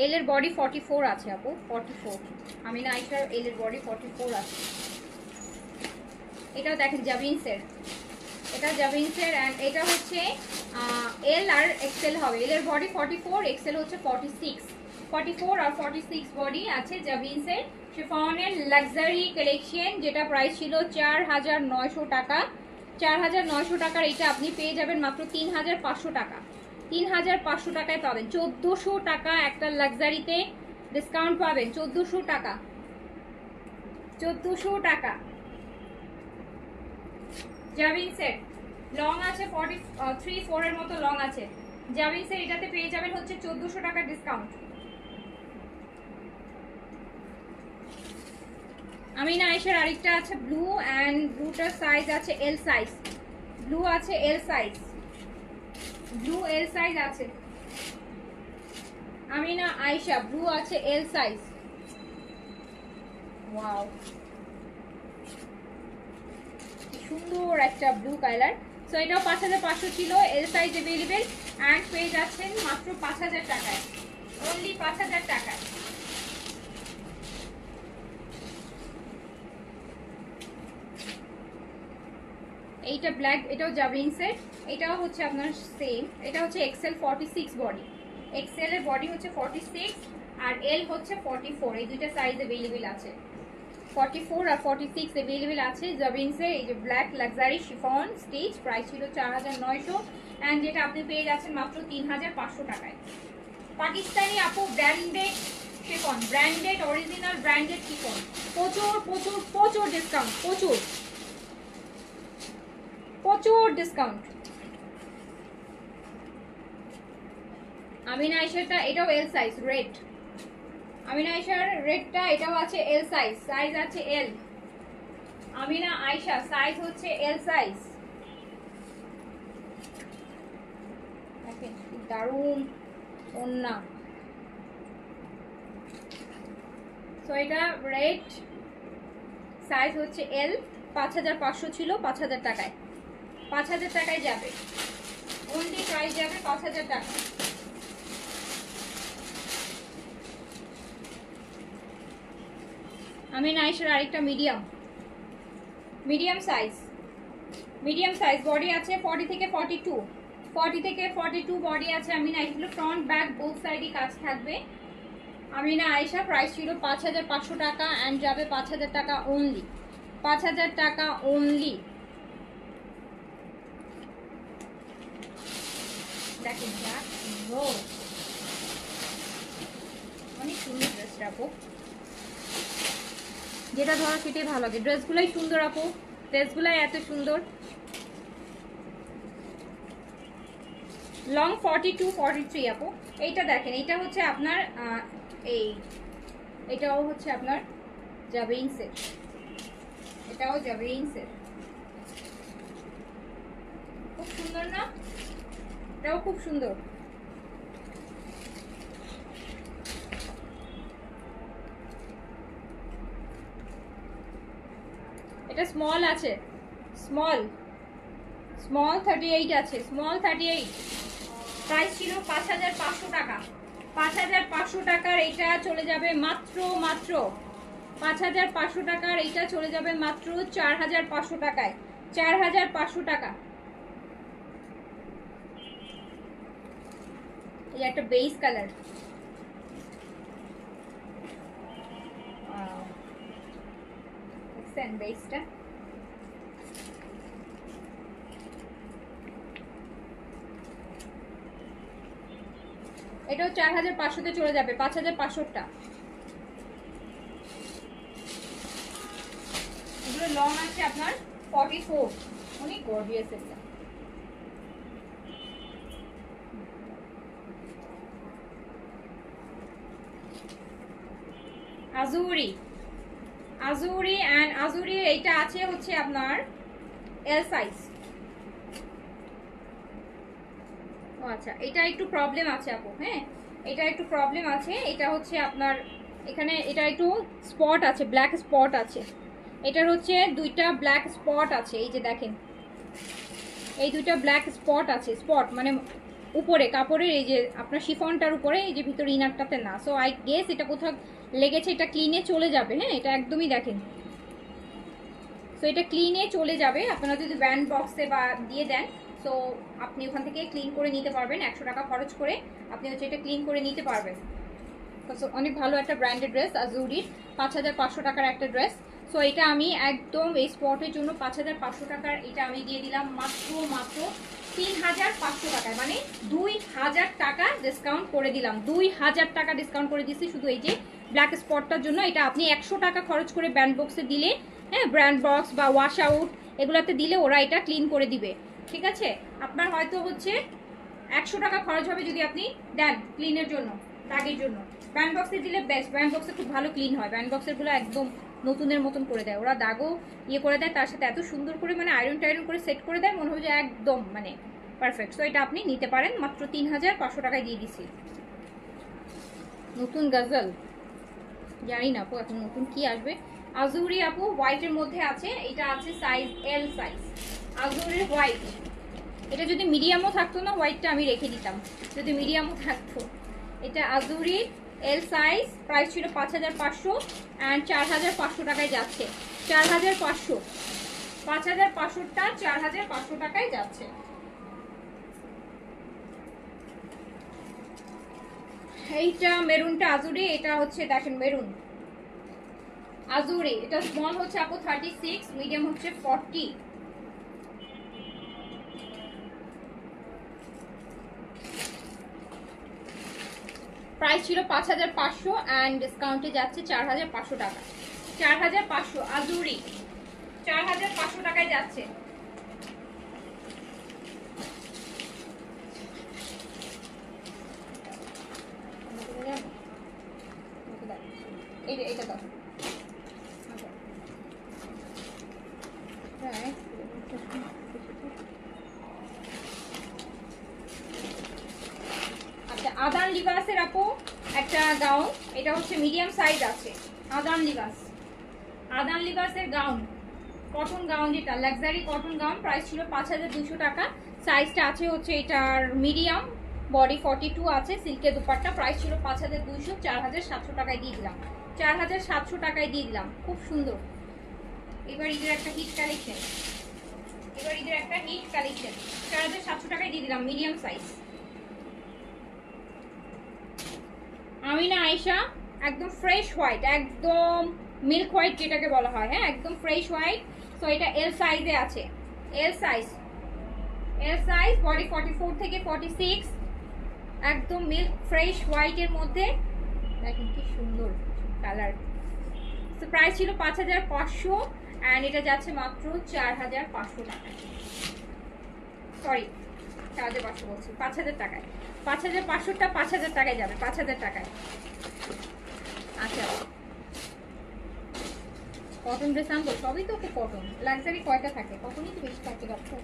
এল এর বডি 44 আছে আপু, 44। আমিনা আয়েশার এল এর বডি 44 আছে। এটাও দেখেন জাভিন্সের, এটা জাভিন্সের অ্যান্ড এটা হচ্ছে এল আর এক্সেল হবে। এল এর বডি 44, এক্সেল হচ্ছে 46। 44 আর 46 বডি আছে জাভিন্সের শিফনের লাক্সারি কালেকশন, যেটা প্রাইস ছিল 4900 টাকা। 4900 টাকার এটা আপনি পেয়ে যাবেন মাত্র 3500 টাকা। 3500 টাকায় পাবেন। 1400 টাকা একটা লাক্সারিতে ডিসকাউন্ট পাবেন। 1400 টাকা, 1400 টাকা। জাভিন্সের লং আছে 43-4 এর মতো লং আছে। জাভিন্সের এটাতে পেয়ে যাবেন হচ্ছে 1400 টাকা ডিসকাউন্ট। আমিনা আয়েশার আরেকটা আছে ব্লু, অ্যান্ড ব্লুটার সাইজ আছে এল সাইজ। ব্লু আছে এল সাইজ, ব্লু এল সাইজ আছে। আমিনা আয়েশা ব্লু আছে এল সাইজ। ওয়াও, সুন্দর একটা ব্লু কালার। সো এটাও 5500 ছিল, এল সাইজ अवेलेबल অ্যান্ড পেয়ে যাচ্ছেন মাত্র 5000 টাকায়, অনলি 5000 টাকায়। এইটা ব্ল্যাক, এটাও জাভিন্সের, এটাও হচ্ছে আপনার সেম। এটা হচ্ছে এক্সেল 46 বডি, এক্সেল এর বডি হচ্ছে 46 আর এল হচ্ছে 44। এই দুইটা সাইজ अवेलेबल আছে, 44 আর 46 अवेलेबल আছে জাভিন্সের। এই যে black luxury chiffon stitch, price ছিল 4900 এন্ড যেটা আপনি পেয়ে যাচ্ছেন মাত্র 3500 টাকায়। পাকিস্তানি আপু branded chiffon, branded original branded chiffon, প্রচুর প্রচুর প্রচুর ডিসকাউন্ট, প্রচুর প্রচুর ডিসকাউন্ট। আমিনা আয়েশাটা এটাও এল সাইজ রেড। আমিনা আয়েশার রেডটা এটাও আছে এল সাইজ, সাইজ আছে এল। আমিনা আয়েশা সাইজ হচ্ছে এল সাইজ। দেখেন দারুন ওন্না। সো এটা রেড, সাইজ হচ্ছে এল। 5500 ছিল, 5000 টাকায়, 5000 টাকায় যাবে, অনলি প্রাইস যাবে 5000 টাকা। আমিনা আয়েশার আরেকটা medium, medium size, medium size body আছে 40 থেকে 42, 40 থেকে 42 বডি আছে। Amina Ayesha front back both সাইডই কাজ থাকবে। আমিনা আয়েশা প্রাইস ছিল 5500 টাকা অ্যান্ড যাবে 5000 টাকা অনলি, 5000 টাকা অনলি। দেখেন অনেক সুন্দর ড্রেসটা আপু, যেটা ধরো সেটাই ভালো লাগে। ড্রেসগুলাই সুন্দর আপু, ড্রেসগুলাই এত সুন্দর। লং 42-43 আপু। এইটা দেখেন, এইটা হচ্ছে আপনার এটাও হচ্ছে আপনার জাভিন্সের, এটাও জাভিন্সের, খুব সুন্দর না? এটাও খুব সুন্দর। এটা স্মল আছে, স্মল 38 আছে, স্মল 38। প্রাইস ছিল 5500 টাকা। 5500 টাকার এটা চলে যাবে মাত্র 5500 টাকার এটা চলে যাবে মাত্র 4500 টাকায়, 4500 টাকা। এই একটা বেস কালার, দেখছেন বেসটা? এটাও 4500-তে চলে যাবে, 5500টা। এগুলো লং আছে আপনার 44, অনেক গর্জিয়াস এটা। আজুরি, আজুরি অ্যান্ড আজুরি এইটা আছে হচ্ছে আপনার এল সাইজ। ও আচ্ছা, এটা একটু প্রবলেম আছে আপু, হ্যাঁ এটা একটু প্রবলেম আছে। এটা হচ্ছে আপনার এখানে এটা একটু স্পট আছে, ব্ল্যাক স্পট আছে। এটার হচ্ছে দুইটা ব্ল্যাক স্পট আছে, এই যে দেখেন এই দুইটা ব্ল্যাক স্পট আছে। স্পট মানে উপরে কাপড়ের এই যে আপনার শিফনটার উপরে, এই যে ভিতরে ইনারটাতে না। সো আই গেস এটা কোথাও লেগেছে, এটা ক্লিনে চলে যাবে। হ্যাঁ, এটা একদমই দেখেন, সো এটা ক্লিনে চলে যাবে। আপনারা যদি ব্যান্ড বক্সে বা দিয়ে দেন, সো আপনি ওখান থেকে ক্লিন করে নিতে পারবেন। 100 টাকা খরচ করে আপনি হচ্ছে এটা ক্লিন করে নিতে পারবেন। অনেক ভালো একটা ব্র্যান্ডেড ড্রেস, আজুরির 5500 টাকার একটা ড্রেস। সো এটা আমি একদম এই স্পটের জন্য 5500 টাকার এটা আমি দিয়ে দিলাম মাত্র 3500 টাকায়, মানে 2000 টাকা ডিসকাউন্ট করে দিলাম। 2000 টাকা ডিসকাউন্ট করে দিচ্ছি শুধু এই যে ব্ল্যাক স্পটটার জন্য। এটা আপনি 100 টাকা খরচ করে ব্যান্ড বক্সে দিলে, হ্যাঁ, ব্র্যান্ড বক্স বা ওয়াশ আউট এগুলাতে দিলে ওরা এটা ক্লিন করে দিবে। ঠিক আছে, আপনার হয়তো হচ্ছে 100 টাকা খরচ হবে যদি আপনি দেন ক্লিনের জন্য, দাগের জন্য। ব্যান্ড বক্সে দিলে বেস্ট, ব্যান্ড বক্সে খুব ভালো ক্লিন হয়। ব্যান্ড বক্সেরগুলো একদম নতুনের মতন করে দেয় ওরা, দাগও ইয়ে করে দেয়, তার সাথে এত সুন্দর করে মানে আয়রন টাইরন করে সেট করে দেয়, মনে হয় যে একদম মানে পারফেক্ট। সো এটা আপনি নিতে পারেন মাত্র 3500 টাকায় দিয়ে দিছি। নতুন গজল জানি না আপু এখন নতুন কি আসবে। আজুরি আপু হোয়াইটের মধ্যে আছে, এটা আছে সাইজ এল সাইজ, আজুরির হোয়াইট। এটা যদি মিডিয়ামও থাকতো না, হোয়াইটটা আমি রেখে দিতাম যদি মিডিয়ামও থাকতো। এটা আজুরির এল সাইজ, প্রাইস ছিল 5500 অ্যান্ড 4500 টাকায় যাচ্ছে। 4500, 5500টা 4500 টাকায় যাচ্ছে। এইটা মেরুনটা আজুরি, এটা হচ্ছে দেখেন মেরুন আজুরি। এটা স্মল হচ্ছে আপু 36, মিডিয়াম হচ্ছে 40। প্রাইস ছিল 5500 অ্যান্ড ডিসকাউন্টে যাচ্ছে 4500 টাকা। 4500 আজুরি 4500 টাকায় যাচ্ছে। এইটা দাও। আচ্ছা, আদান লিবাসের আপু একটা গাউন, এটা হচ্ছে মিডিয়াম সাইজ আছে। আদান লিবাসের গাউন, কটন গাউন, যেটা লাক্সারি কটন গাউন, প্রাইস ছিল 5200 টাকা। সাইজটা আছে হচ্ছে এটার মিডিয়াম, বডি 42 আছে, সিল্কের দুপাট্টা, প্রাইস ছিল 5200, 4700 টাকায় দিয়ে দিলাম। 4700 টাকায় দিয়ে দিলাম, খুব সুন্দর। এবার ঈদের একটা হিট কালেকশন, 4700 টাকায় দিয়ে দিলাম, মিডিয়াম সাইজ। আমিনা আয়েশা একদম ফ্রেশ হোয়াইট, একদম মিল্ক হোয়াইট যেটাকে বলা হয়, হ্যাঁ, একদম ফ্রেশ হোয়াইট। সো এটা এল সাইজে আছে, এল সাইজ বডি 44 থেকে 46, একদম মিল্ক ফ্রেশ হোয়াইটের মধ্যে। দেখেন কি সুন্দর কালার। তো প্রাইস ছিল 5500 অ্যান্ড এটা যাচ্ছে মাত্র 4500 টাকা। সরি, 4500 বলছি, 5000 টাকায়। 5500টা 5000 টাকায় যাবে, 5000 টাকায়। আচ্ছা, কটন ড্রেস আনবো, সবই তো কটন। লাক্সারি কয়টা থাকে, কটনই তো বেশি থাকে বাচ্চা।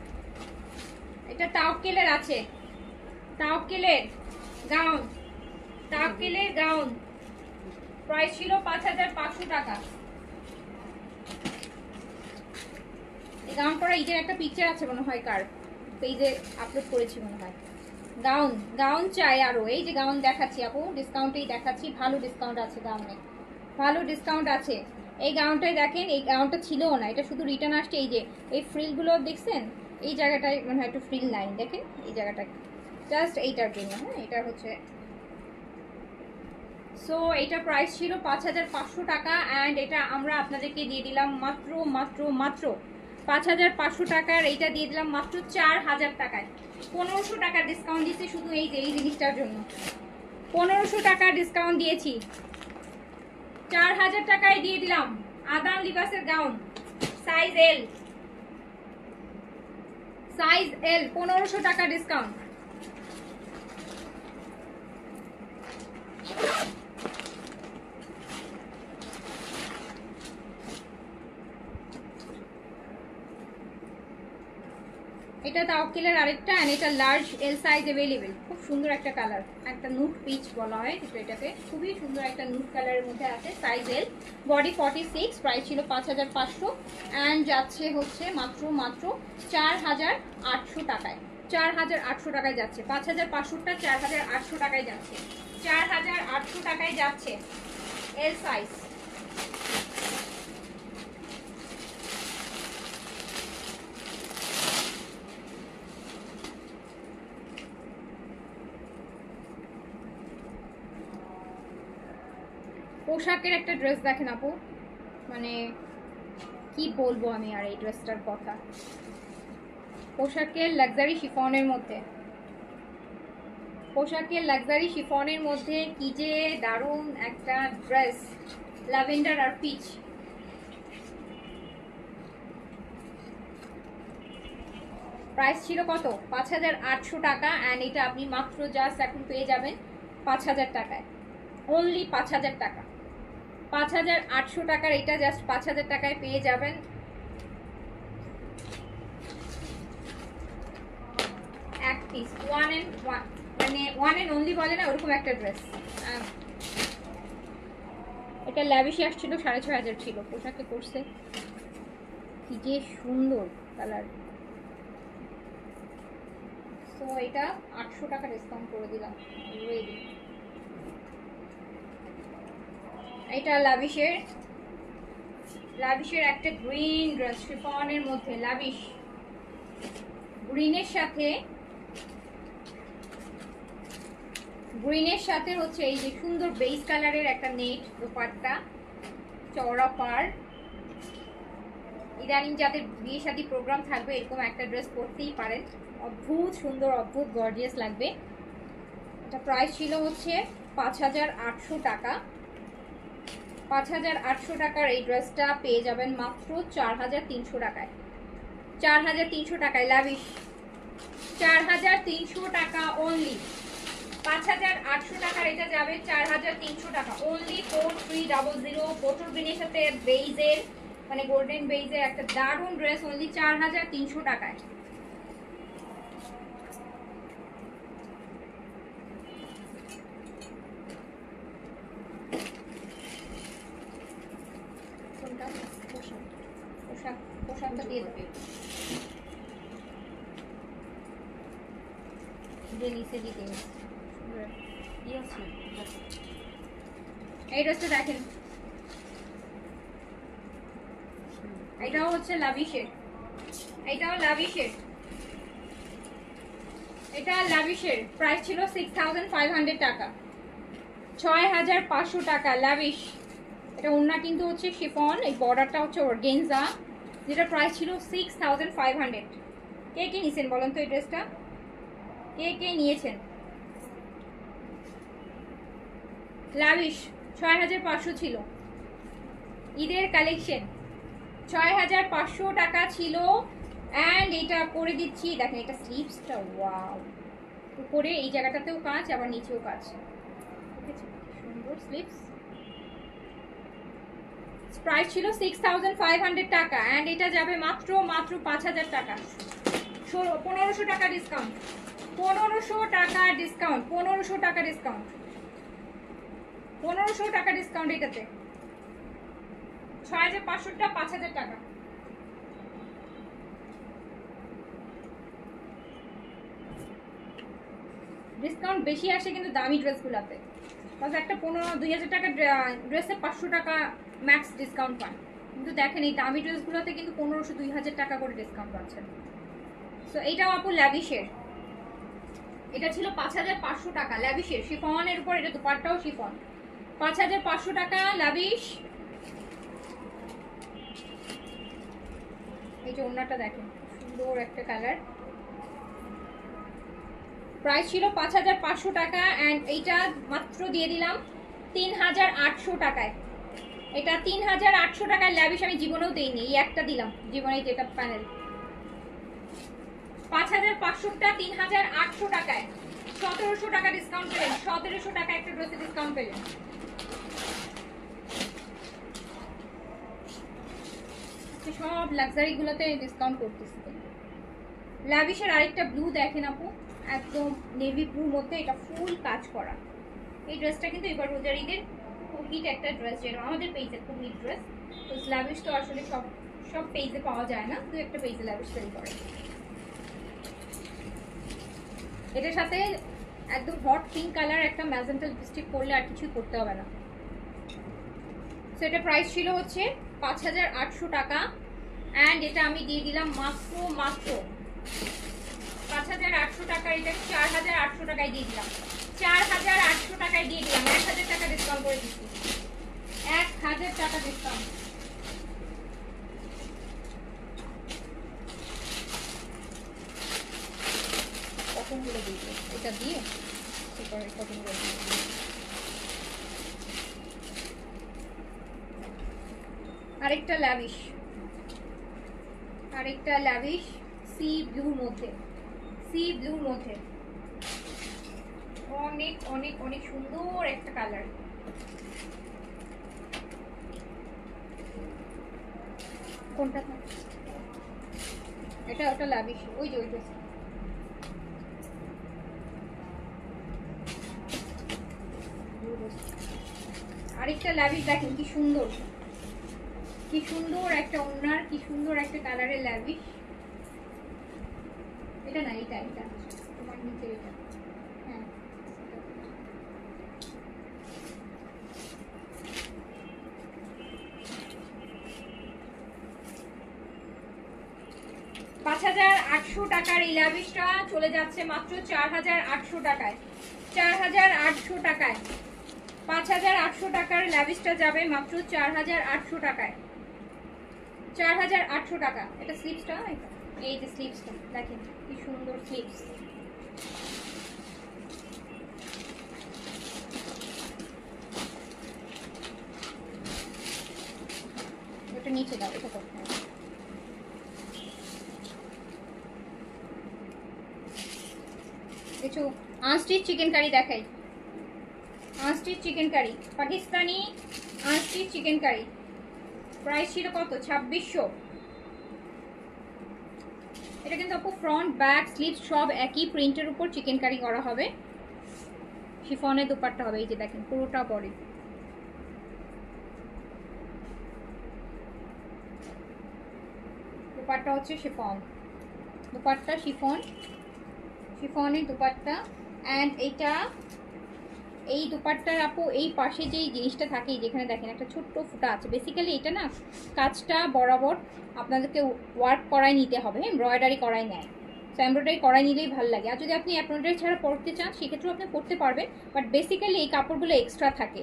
এটা তাওকেলের আছে, তাওকেলের গাউন, প্রাইস ছিল 5500 টাকা। এই গাউন পরা ঈদের একটা পিকচার আছে মনে হয়, কার পেজে আপলোড করেছি মনে হয়। গাউন চাই আরো। এই যে গাউন দেখাচ্ছি আপু, ডিসকাউন্টেই দেখাচ্ছি, ভালো ডিসকাউন্ট আছে গাউনে, ভালো ডিসকাউন্ট আছে। এই গাউনটাই দেখেন, এই গাউনটা ছিলও না, এটা শুধু রিটার্ন আসছে। এই যে এই ফ্রিলগুলো দেখছেন, এই জায়গাটায় মনে হয় একটু ফ্রিল লাইন, দেখেন এই জায়গাটা, জাস্ট এইটার জন্য। হ্যাঁ, এটা হচ্ছে, সো এটা প্রাইস ছিল 5500 টাকা অ্যান্ড এটা আমরা আপনাদেরকে দিয়ে দিলাম মাত্র 5500 টাকার। এইটা দিয়ে দিলাম মাত্র 4000 টাকায়। 1500 টাকা ডিসকাউন্ট দিচ্ছি শুধু এই যে এই জিনিসটার জন্য, 1500 টাকা ডিসকাউন্ট দিয়েছি, 4000 টাকায় দিয়ে দিলাম। আদান লিবাসের গাউন, সাইজ এল, 1500 টাকা ডিসকাউন্ট। এটা তাওকেলের আরেকটা, এন্ড এটা লার্জ এল সাইজ अवेलेबल। খুব সুন্দর একটা কালার, একটা নুট পিচ বলা হয় কিন্তু এটাকে, খুবই সুন্দর একটা নুট কালারের মধ্যে আছে। সাইজ এল, বডি 46, প্রাইস ছিল 5500 এন্ড যাচ্ছে হচ্ছে মাত্র 4800 টাকায়। 4800 টাকায় যাচ্ছে। 5500টা 4800 টাকায় যাচ্ছে, 4800 টাকায় যাচ্ছে এল সাইজ। পোশাকের একটা ড্রেস দেখেন আপু, মানে কি বলবো আমি আর এই ড্রেসটার কথা। পোশাকের লাক্সারি শিফনের মধ্যে, পোশাকের লাক্সারি শিফনের মধ্যে কি যে দারুণ একটা ড্রেস, ল্যাভেন্ডার আর পিচ। প্রাইস ছিল কত? 5800 টাকা। অ্যান্ড এটা আপনি মাত্র জাস্ট এখন পেয়ে যাবেন 5000 টাকায়, অনলি 5000 টাকা। 5800 টাকার এটা জাস্ট 5000 টাকায় পেয়ে যাবেন। এক পিস ওয়ান এন্ড ওয়ান, মানে ওয়ান এন্ড অনলি বলে না ওরকম একটা ড্রেস। এটা ল্যাভিশে আসছিল, 6500 ছিল। পোশাকে করছে কি যে সুন্দর কালার। তো এটা 800 টাকা ডিসকাউন্ট করে দিলাম অলরেডি। এটা লাভিশের, লাভিশের একটা গ্রিন ড্রেস শিফনের মধ্যে, লাভিশ গ্রিনের সাথে, গ্রিনের সাথে হচ্ছে এই যে সুন্দর বেস কালারের একটা নেট দোপাট্টা, চওড়া পার। ইদানিং যাদের বিয়ে শাদী প্রোগ্রাম থাকবে এরকম একটা ড্রেস পরতেই পারেন, অদ্ভুত সুন্দর, অদ্ভুত গর্জিয়াস লাগবে। এটা প্রাইস ছিল হচ্ছে 5800 টাকা। 5800 টাকার এই ড্রেসটা পেয়ে যাবেন মাত্র 4300 টাকায়। 4300 টাকায় লাভিশ, 4300 টাকা অনলি। 5800 টাকার এটা যাবে 4300 টাকা অনলি। 4300 পটল গ্রিনের সাথে বেইজের, মানে গোল্ডেন বেইজের একটা দারুণ ড্রেস অনলি 4300 টাকায়। পোশাকটা দিয়ে দেবে নিচে দিতে। এই ড্রেসটা দেখেন, এটাও হচ্ছে লাভিশের, এটাও লাভিশের, এটা লাভিশের। প্রাইস ছিল 6500 টাকা, 6500 টাকা লাভিশ। এটা ওন্না কিন্তু হচ্ছে শিফন, এই বর্ডারটা হচ্ছে অর্গেনজা, যেটা প্রাইস ছিল 6500। কে কে নিয়েছেন বলেন তো এই ড্রেসটা, কে কে নিয়েছেন? লাভিশ 6500 ছিল, ঈদের কালেকশন 6500 টাকা ছিল। অ্যান্ড এটা করে দিচ্ছি, দেখেন এটা স্লিভসটা, ওয়াও, উপরে এই জায়গাটাতেও কাজ আবার নিচেও কাজ, সুন্দর স্লিভস। প্রাইস ছিল 6500 টাকা অ্যান্ড এটা যাবে মাত্র 5000 টাকা। 1500 টাকা ডিসকাউন্ট, 1500 টাকা ডিসকাউন্ট, 1500 টাকা ডিসকাউন্ট, 1500 টাকা ডিসকাউন্ট। এটাতে 6500টা 5000 টাকা। ডিসকাউন্ট বেশি আসে কিন্তু দামি ড্রেসগুলোতে, বাস একটা 2000 টাকা ড্রেসে 500 টাকা ম্যাক্স ডিসকাউন্ট পান। কিন্তু দেখেন এই দামি ড্রেসগুলোতে কিন্তু 1500 2000 টাকা করে ডিসকাউন্ট পাচ্ছেন। সো এইটাও আপু ল্যাভিশের, এটা ছিল 5500 টাকা ল্যাভিশের শিফনের উপর, এটা দুপাট্টাও শিফন। 5500 টাকা লাভিশ। এই যে ওন্নাটা দেখেন, সুন্দর একটা কালার। প্রাইস ছিল 5500 টাকা অ্যান্ড এইটা মাত্র দিয়ে দিলাম 3800 টাকায়। এটা 3800 টাকায় লাভিশ আমি জীবনেও দেইনি, এই একটা দিলাম জীবনে, যেটা প্যানেল। 5500টা 3800 টাকায়, 1700 টাকা ডিসকাউন্ট পেলেন, 1700 টাকা একটা ড্রেসে ডিসকাউন্ট পেলেন। সব লাক্সারি গুলোতে ডিসকাউন্ট করতেছি। লাভিশের আরেকটা ব্লু দেখেন আপু, একদম নেভি ব্লুর মধ্যে, এটা ফুল কাজ করা। এই ড্রেসটা কিন্তু এবার রোজার ঈদের খুব হিট একটা ড্রেস, যেন আমাদের পেজের খুব হিট ড্রেস। তো লাভিশ তো আসলে সব পেজে পাওয়া যায় না, দু একটা পেজে লাভিশ সেল করে। এটার সাথে একদম হট পিঙ্ক কালার একটা ম্যাজেন্টা লিপস্টিক পরলে আর কিছুই করতে হবে না। সো এটা প্রাইস ছিল হচ্ছে 5800 টাকা। অ্যান্ড এটা আমি দিয়ে দিলাম মাত্র 5800 টাকা। এটা 4800 টাকায় দিয়ে দিলাম, 4800 টাকায় দিয়ে দিলাম। 1000 টাকা ডিসকাউন্ট করে দিচ্ছি, 1000 টাকা ডিসকাউন্ট। কটনগুলো দিয়ে দিই, এটা দিয়ে এরপরে কটনগুলো দিয়ে দিই। আরেকটা ল্যাভিশ সি ব্লুর মধ্যে, অনেক অনেক অনেক সুন্দর একটা কালার। কোনটা? এটা ওটা ল্যাভিশ, ওই যে ওইটা। আরেকটা ল্যাভিশ দেখেন কি সুন্দর, কি সুন্দর একটা ওড়নার, কি সুন্দর একটা কালারের ল্যাভিশ। এটা না, এটা তোমার নিচে এটা। হ্যাঁ, টাকার এই ল্যাভিশটা চলে যাচ্ছে মাত্র 4800 টাকায়। 4800 টাকায় 5800 টাকার ল্যাভিশটা যাবে মাত্র 4800 টাকায়। 4800 টাকা। এটা স্লিপসটা, এই যে স্লিপসটা দেখেন কি সুন্দর স্লিপস। এটা নিচে দাও, এটা করতে হবে। কিছু আনস্টিচ চিকেন কারি দেখাই। Unstitch chikankari, Pakistani unstitch chikankari. Price ছিল কত? 2600। এটা কিন্তু আপু ফ্রন্ট ব্যাক স্লিভ সব একই প্রিন্টের উপর চিকেন কারি করা হবে। শিফনের দুপাট্টা হবে, এই যে দেখেন পুরোটা বডি। দুপাট্টা হচ্ছে শিফন, দুপাট্টা শিফনের দুপাট্টা। অ্যান্ড এই দুপাট্টার আপু এই পাশে যেই জিনিসটা থাকে, যেখানে দেখেন একটা ছোট্ট ফুটা আছে, বেসিক্যালি এটা না কাজটা বরাবর আপনাদেরকে ওয়ার্ক করাই নিতে হবে, এমব্রয়ডারি করাই নেয়। সো এমব্রয়ডারি করাই নিলেই ভালো লাগে। আর যদি আপনি এমব্রয়ডারি ছাড়া পরতে চান সেক্ষেত্রেও আপনি পরতে পারবেন, বাট বেসিক্যালি এই কাপড়গুলো এক্সট্রা থাকে।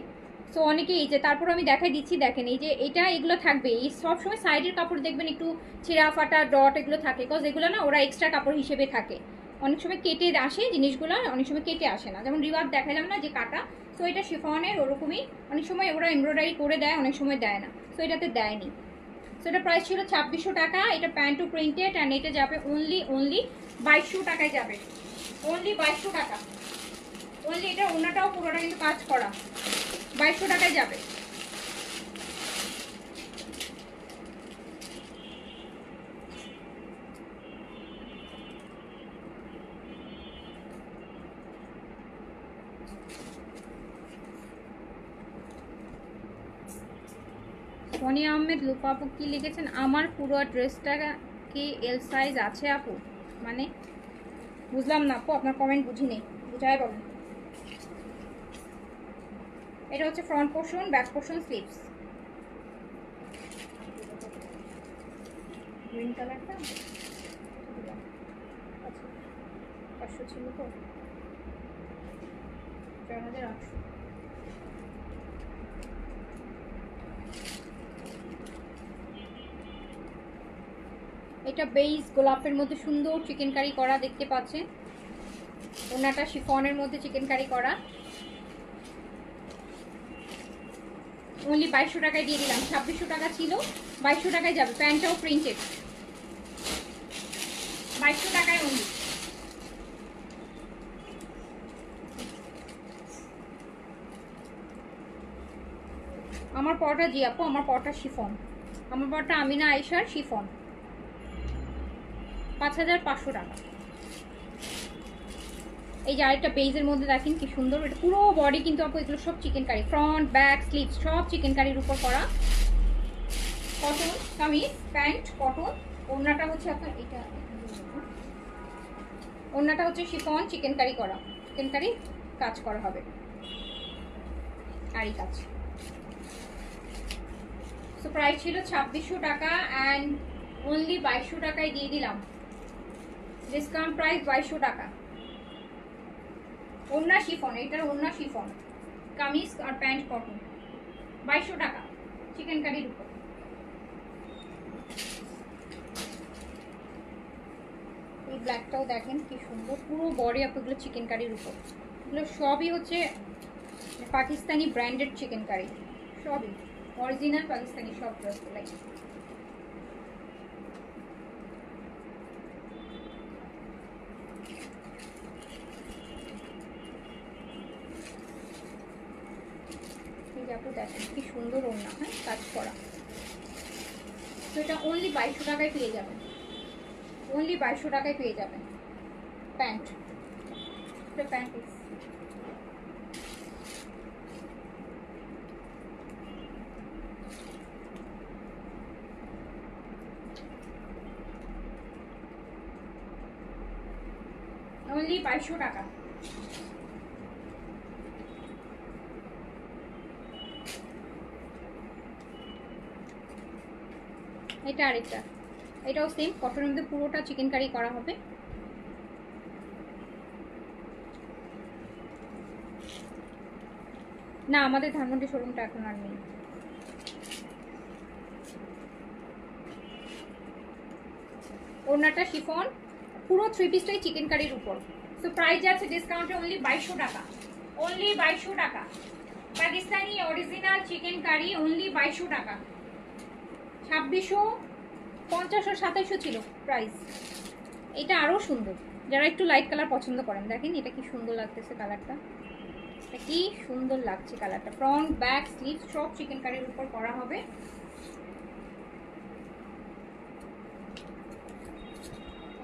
সো অনেকে এই যে, তারপর আমি দেখাই দিচ্ছি, দেখেন এই যে এগুলো থাকবে। এই সবসময় সাইডের কাপড় দেখবেন একটু ছিঁড়া ফাটা ডট এগুলো থাকে, বিকজ এগুলো না ওরা এক্সট্রা কাপড় হিসেবে থাকে। অনেক সময় কেটে আসে জিনিসগুলো, অনেক সময় কেটে আসে না। যেমন রিওয়ার্ড দেখালাম না যে কাটা, সো এটা শিফনের ওরকমই। অনেক সময় ওরা এমব্রয়ডারি করে দেয়, অনেক সময় দেয় না। সো এটাতে দেয়নি। সো এটা প্রাইস ছিল 2600 টাকা। এটা প্যান্টু প্রিন্টেড, অ্যান্ড এটা যাবে অনলি 2200 টাকায় যাবে। অনলি 2200 টাকা। অনলি এটা ওনাটাও পুরোটা কিন্তু কাজ করা, 2200 টাকায় যাবে। সোনিয়া আহমেদ লুপা আপু কি লিখেছেন? আমার পুরো ড্রেসটা কি এল সাইজ আছে আপু? মানে বুঝলাম না আপু, আপনার কমেন্ট বুঝিনি, বুঝাই বলেন। এটা হচ্ছে front portion, back portion, sleeves. Green কালারটা আচ্ছা 500 ছিল তো, 4800। এটা বেইজ গোলাপের মধ্যে সুন্দর চিকেন কারি করা দেখতে পাচ্ছেন। ওনাটা শিফনের মধ্যে চিকেন কারি করা। অনলি 2200 টাকায় দিয়ে দিলাম। 2600 টাকা ছিল, 2200 টাকায় যাবে। প্যান্টটাও প্রিন্টেড, 2200 টাকায় অনলি। আমার পরটা জি আপু, আমার পরটা শিফন, আমার পরটা আমিনা আয়েশার শিফন, 5500 টাকা। এই যে আরেকটা পেজের মধ্যে দেখেন কি সুন্দর, এটা পুরো বডি কিন্তু আপু এগুলো সব chikankari, front back sleeve সব চিকেন কারির উপর করা। কটন কামিজ, প্যান্ট কটন, ওড়নাটা হচ্ছে আপনার এটা ওড়নাটা হচ্ছে শিফন চিকেন কারি করা, চিকেন কারি কাজ করা হবে, আরই কাজ। সো প্রাইস ছিল 2600 টাকা অ্যান্ড অনলি 2200 টাকায় দিয়ে দিলাম, ডিসকাউন্ট প্রাইস 2200 টাকা। ওড়না শিফন, এটার ওড়না শিফন, কামিজ আর প্যান্ট কটন, 2200 টাকা চিকেন কারির উপর। এই ব্ল্যাকটাও দেখেন কি সুন্দর, পুরো বডি আপ এগুলো চিকেন কারির উপর। এগুলো সবই হচ্ছে পাকিস্তানি ব্র্যান্ডেড চিকেন কারি, সবই অরিজিনাল পাকিস্তানি সব ড্রেসগুলাই। আপু দেখেন কি সুন্দর ওড়না, হ্যাঁ কাজ করা। তো এটা অনলি 2200 টাকায় পেয়ে যাবেন, অনলি 2200 টাকায় পেয়ে যাবেন। প্যান্ট, এটা প্যান্ট পিস, অনলি 2200 টাকা। এটা আরেকটা, এটাও সেম কটনের মধ্যে পুরোটা চিকেন কারি করা হবে। না আমাদের ধানমন্ডি শোরুমটা এখন আর নেই। ওড়নাটা শিফন, পুরো 3 পিসটাই চিকেন কারির উপর। সো প্রাইস আছে ডিসকাউন্টে অনলি 2200 টাকা, অনলি 2200 টাকা। Pakistani original chikankari only 2200 টাকা। 2650 ও 2700 ছিল প্রাইস। এটা আরও সুন্দর, যারা একটু লাইট কালার পছন্দ করেন, দেখেন এটা কি সুন্দর লাগতেছে কালারটা, এটা কি সুন্দর লাগছে কালারটা। ফ্রন্ট ব্যাক স্লিভ সব চিকেন কারির উপর করা হবে।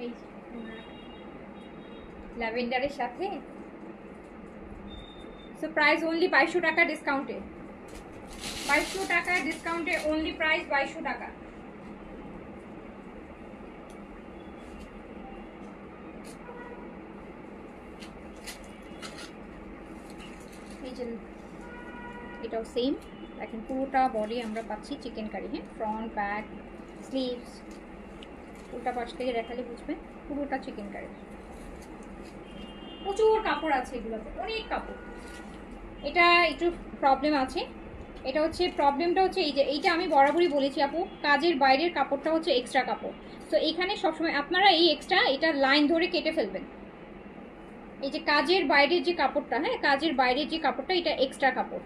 এই ল্যাভেন্ডারের সাথে। সো প্রাইস অনলি 2200 টাকা ডিসকাউন্টে, 2200 টাকা ডিসকাউন্টে অনলি প্রাইস 2200 টাকা। এটাও সেম, দেখেন পুরোটা বডি আমরা পাচ্ছি চিকেন কারি, হ্যাঁ ফ্রন্ট ব্যাক স্লিভস, উল্টা পাশ থেকে দেখালে বুঝবেন পুরোটা চিকেন কারি। প্রচুর কাপড় আছে এগুলোতে, অনেক কাপড়। এটা একটু প্রবলেম আছে, এটা হচ্ছে প্রবলেমটা হচ্ছে এই যে এইটা আমি বরাবরই বলেছি আপু, কাজের বাইরের কাপড়টা হচ্ছে এক্সট্রা কাপড়। তো এখানে সবসময় আপনারা এই এক্সট্রা এটা লাইন ধরে কেটে ফেলবেন। এই যে কাজের বাইরের যে কাপড়টা, হ্যাঁ কাজের বাইরের যে কাপড়টা এটা এক্সট্রা কাপড়।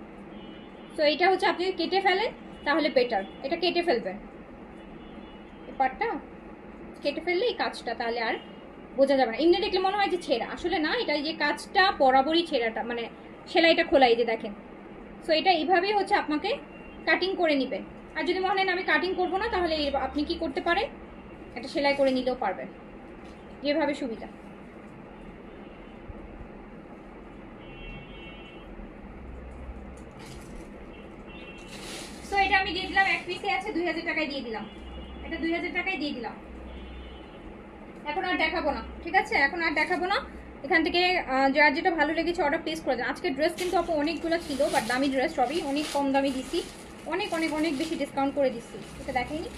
তো এটা হচ্ছে আপনি কেটে ফেলেন তাহলে বেটার, এটা কেটে ফেলবেন, এই পার্টটা কেটে ফেললে এই কাজটা তাহলে আর বোঝা যাবে না। এমনি দেখলে মনে হয় যে ছেঁড়া, আসলে না, এটা যে কাজটা বরাবরই ছেঁড়াটা মানে সেলাইটা খোলাই যে দেখেন। সো এটা এইভাবেই হচ্ছে আপনাকে কাটিং করে নেবেন। আর যদি মনে হয় আমি কাটিং করবো না, তাহলে আপনি কি করতে পারেন, একটা সেলাই করে নিলেও পারবেন, যেভাবে সুবিধা। সো এটা আমি দিয়ে দিলাম, এক পিসে আছে 2000 টাকায় দিয়ে দিলাম, এটা 2000 টাকায় দিয়ে দিলাম। এখন আর দেখাবো না, ঠিক আছে, এখন আর দেখাবো না। এখান থেকে যার যেটা ভালো লেগেছে অর্ডার প্লেস করে দেন। আজকে ড্রেস কিন্তু আপু অনেকগুলো ছিল, বাট দামি ড্রেস সবই, অনেক কম দামে দিছি, অনেক অনেক অনেক বেশি ডিসকাউন্ট করে দিচ্ছি। এটা দেখাইনি,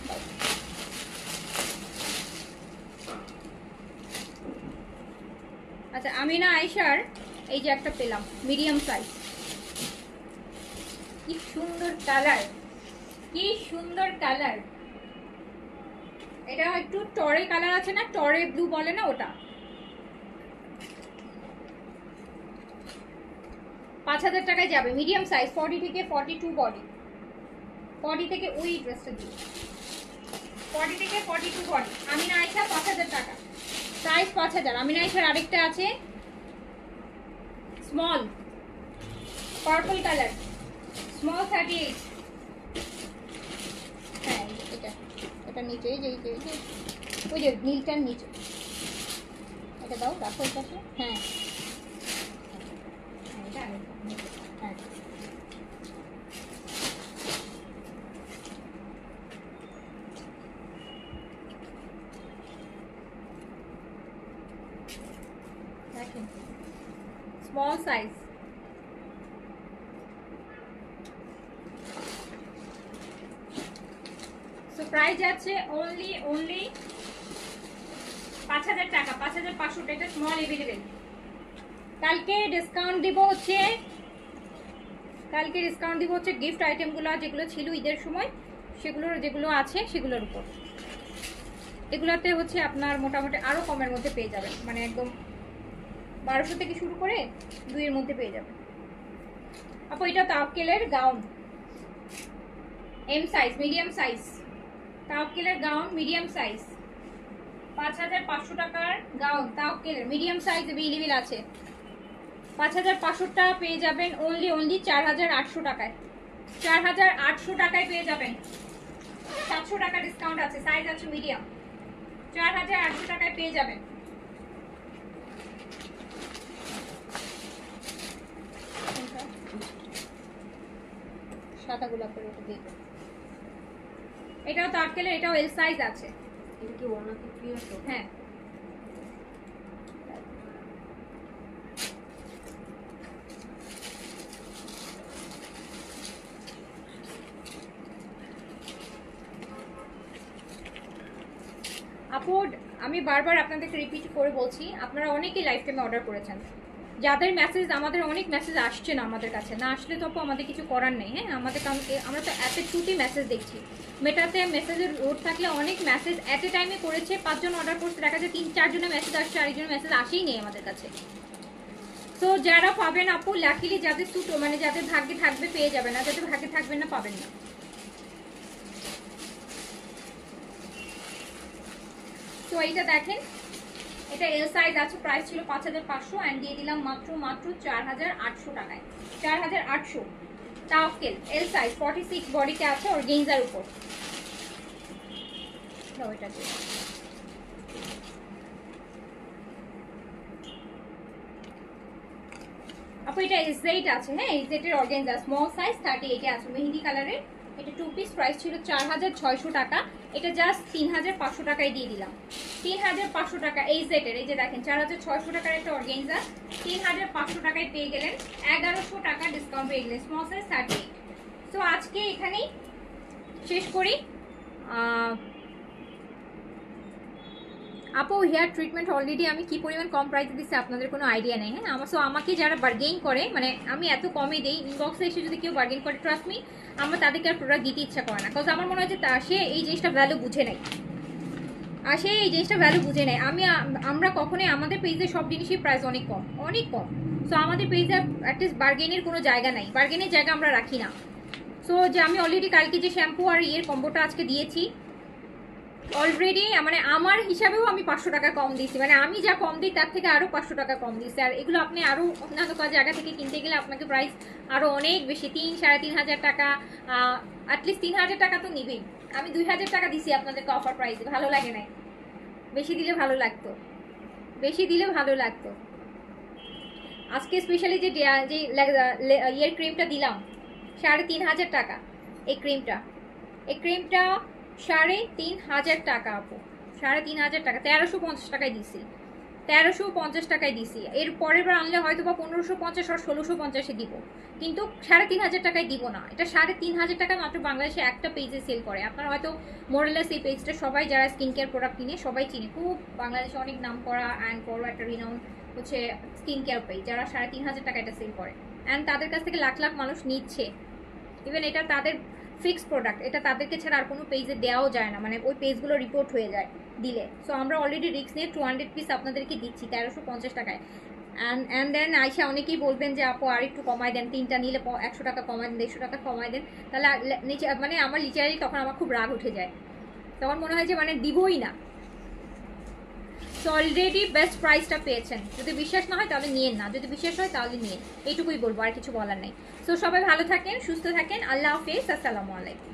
আচ্ছা আমিনা আয়েশার এই যে একটা পেলাম মিডিয়াম সাইজ, কি সুন্দর কালার, কি সুন্দর কালার। এটা একটু টরে কালার আছে না, টরে ব্লু বলে না, ওটা 5000 টাকায় যাবে, মিডিয়াম সাইজ 40 থেকে 42 বডি, 40 থেকে ওই ড্রেসটা দিয়ে 40 থেকে 42 বডি। আমিনা আয়েশা 5000 টাকা, সাইজ 5000। আমিনা আয়েশার আরেকটা আছে স্মল পার্পল কালার, স্মল 38। হ্যাঁ এটা, এটা নিচে এই যে ওই যে নীলটার নিচে, এটা দাও রাখো এই পাশে। হ্যাঁ এটা হ্যাঁ স্মল সাইজ। সো প্রাইস আছে only 5000 টাকা, 5500 টাকা স্মল अवेलेबल। কালকে ডিসকাউন্ট দিব হচ্ছে গিফট আইটেমগুলো যেগুলো ছিল ঈদের সময়, যেগুলো আছে সেগুলোর উপর। এগুলাতে হচ্ছে আপনার মোটামুটি আরো কমের মধ্যে পেয়ে যাবেন, মানে একদম 1200 থেকে শুরু করে 2 এর মধ্যে পেয়ে যাবেন। আপু এটা তাওয়াক্কেলের gown M size, medium size, তাওয়াক্কেলের গাউন মিডিয়াম সাইজ, 5500 টাকার গাউন তাওয়াক্কেলের মিডিয়াম সাইজ अवेलेबल আছে। 5500 টাকা পেয়ে যাবেন only 4800 টাকায়। 4800 টাকায় পেয়ে যাবেন। 700 টাকা ডিসকাউন্ট আছে, সাইজ আছে মিডিয়াম। 4800 টাকায় পেয়ে যাবেন। সাদা গোলাপের ওটা দিয়ে এটাও তাওয়াক্কেলের, এটাও এল সাইজ আছে। এটা কি ওনাকে ক্লিয়ার তো? হ্যাঁ আপু আমি বারবার আপনাদেরকে রিপিট করে বলছি, আপনারা অনেকেই লাইফ টাইমে অর্ডার করেছেন, যাদের মেসেজ আমাদের অনেক মেসেজ আসছে না আমাদের কাছে, না আসলে তো আমাদের কিছু করার নেই। হ্যাঁ আমরা তো অ্যাপে টুটি মেসেজ দেখছি, মেটাতে মেসেজের লোড থাকলে অনেক মেসেজ অ্যাট এ টাইমে করেছে, 5 জন অর্ডার করতে দেখা যায় 3-4 জনের মেসেজ আসছে, আরেকজনের মেসেজ আসেই নেই আমাদের কাছে। তো যারা পাবেন আপু লাকিলি যাদের স্যুট মানে যাদের ভাগ্যে থাকবে পেয়ে যাবেন, আর যাদের ভাগ্যে থাকবেন না পাবেন না। তো এইটা দেখেন, এটা এল সাইজ আছে, প্রাইস ছিল 5500 এন্ড দিয়ে দিলাম মাত্র 4800 টাকায়। 4800 তাওয়াক্কেল এল সাইজ 46 বডিতে আছে অর্গানজার উপর। ওইটা দিয়ে আপু এটা এজেড আছে। হ্যাঁ এজেডের অর্গানজা স্মল সাইজ 38 এ আছে, মেহেদি কালারের। এটা 2 পিস, প্রাইস ছিল 4600 টাকা, এটা জাস্ট 3500 টাকায় দিয়ে দিলাম। 3500 টাকা এজেডের, এই যে দেখেন 4600 টাকার একটা অর্গানজা 3500 টাকায় পেয়ে গেলেন, 1100 টাকা ডিসকাউন্ট পেয়ে গেলেন, স্মল সাইজ 38। সো আজকে এখানেই শেষ করি। আপু হেয়ার ট্রিটমেন্ট অলরেডি আমি কি পরিমাণ কম প্রাইসে দিচ্ছি আপনাদের কোনো আইডিয়া নেই। হ্যাঁ আমার, সো আমাকে যারা বার্গেইন করে, মানে আমি এত কমে দিই, ইনবক্সে এসে যদি কেউ বার্গেইন করে, ট্রাস্ট মি আমার তাদেরকে আর প্রোডাক্ট দিতে ইচ্ছা করে না, বিকজ আমার মনে হয় যে সে এই জিনিসটা ভ্যালু বুঝে নেয়, আর সে এই জিনিসটা ভ্যালু বুঝে নেয়। আমরা কখনোই আমাদের পেজে সব জিনিসের প্রাইস অনেক কম, অনেক কম। সো আমাদের পেজে অ্যাটলিস্ট বার্গেনের কোনো জায়গা নাই, বার্গেনের জায়গা আমরা রাখি না। সো যে আমি অলরেডি কালকে যে শ্যাম্পু আর ইয়ের কম্বোটা আজকে দিয়েছি অলরেডি, মানে আমার হিসাবেও আমি 500 টাকা কম দিয়েছি, মানে আমি যা কম দিই তার থেকে আরও 500 টাকা কম দিচ্ছি। আর এগুলো আপনি আরও অন্যান্য জায়গা থেকে কিনতে গেলে আপনাকে প্রাইস আরও অনেক বেশি, 3-3500 টাকা, অ্যাটলিস্ট 3000 টাকা তো নিবেই। আমি 2000 টাকা দিছি আপনাদেরকে অফার প্রাইসে, ভালো লাগে নাই, বেশি দিলে ভালো লাগতো, বেশি দিলে ভালো লাগতো। আজকে স্পেশালি যে ইয়ের ক্রিমটা দিলাম 3500 টাকা, এই ক্রিমটা 3500 টাকা আপু, 3500 টাকা, 1350 টাকায় দিছি, 1350 টাকায় দিছি। এর পরের বার আনলে হয়তো বা 1550 আর 1650-এ দিব, কিন্তু 3500 টাকায় দিব না। এটা 3500 টাকা মাত্র বাংলাদেশে একটা পেজে সেল করে। আপনারা হয়তো মোরেলাস এই পেজটা সবাই যারা স্কিন কেয়ার প্রোডাক্ট কিনে সবাই চিনে, খুব বাংলাদেশে অনেক নাম করা অ্যান্ড বড় একটা রিনাউন্ড হচ্ছে স্কিন কেয়ার পেজ, যারা 3500 টাকা এটা সেল করে, অ্যান্ড তাদের কাছ থেকে লাখ লাখ মানুষ নিচ্ছে। ইভেন এটা তাদের ফিক্সড প্রোডাক্ট, এটা তাদেরকে ছাড়া আর কোনো পেজে দেওয়াও যায় না, মানে ওই পেজগুলো রিপোর্ট হয়ে যায় দিলে। সো আমরা অলরেডি রিস্ক নিয়ে 200 পিস আপনাদেরকে দিচ্ছি 1350 টাকায়। অ্যান্ড দেন আইসা অনেকেই বলবেন যে আপু আর একটু কমায় দেন, 3টা নিলে 100 টাকা কমায় দেন, 150 টাকা কমায় দেন, তাহলে নিচে মানে আমার লিটারালি তখন আমার খুব রাগ উঠে যায়, তখন মনে হয় যে মানে দিবই না। সো অলরেডি বেস্ট প্রাইসটা পেয়েছেন, যদি বিশ্বাস না হয় তাহলে নিয়েন না, যদি বিশ্বাস হয় তাহলে নিয়েন, এইটুকুই বলবো, আর কিছু বলার নেই। সো সবাই ভালো থাকেন, সুস্থ থাকেন, আল্লাহ হাফেজ, আসসালামু আলাইকুম।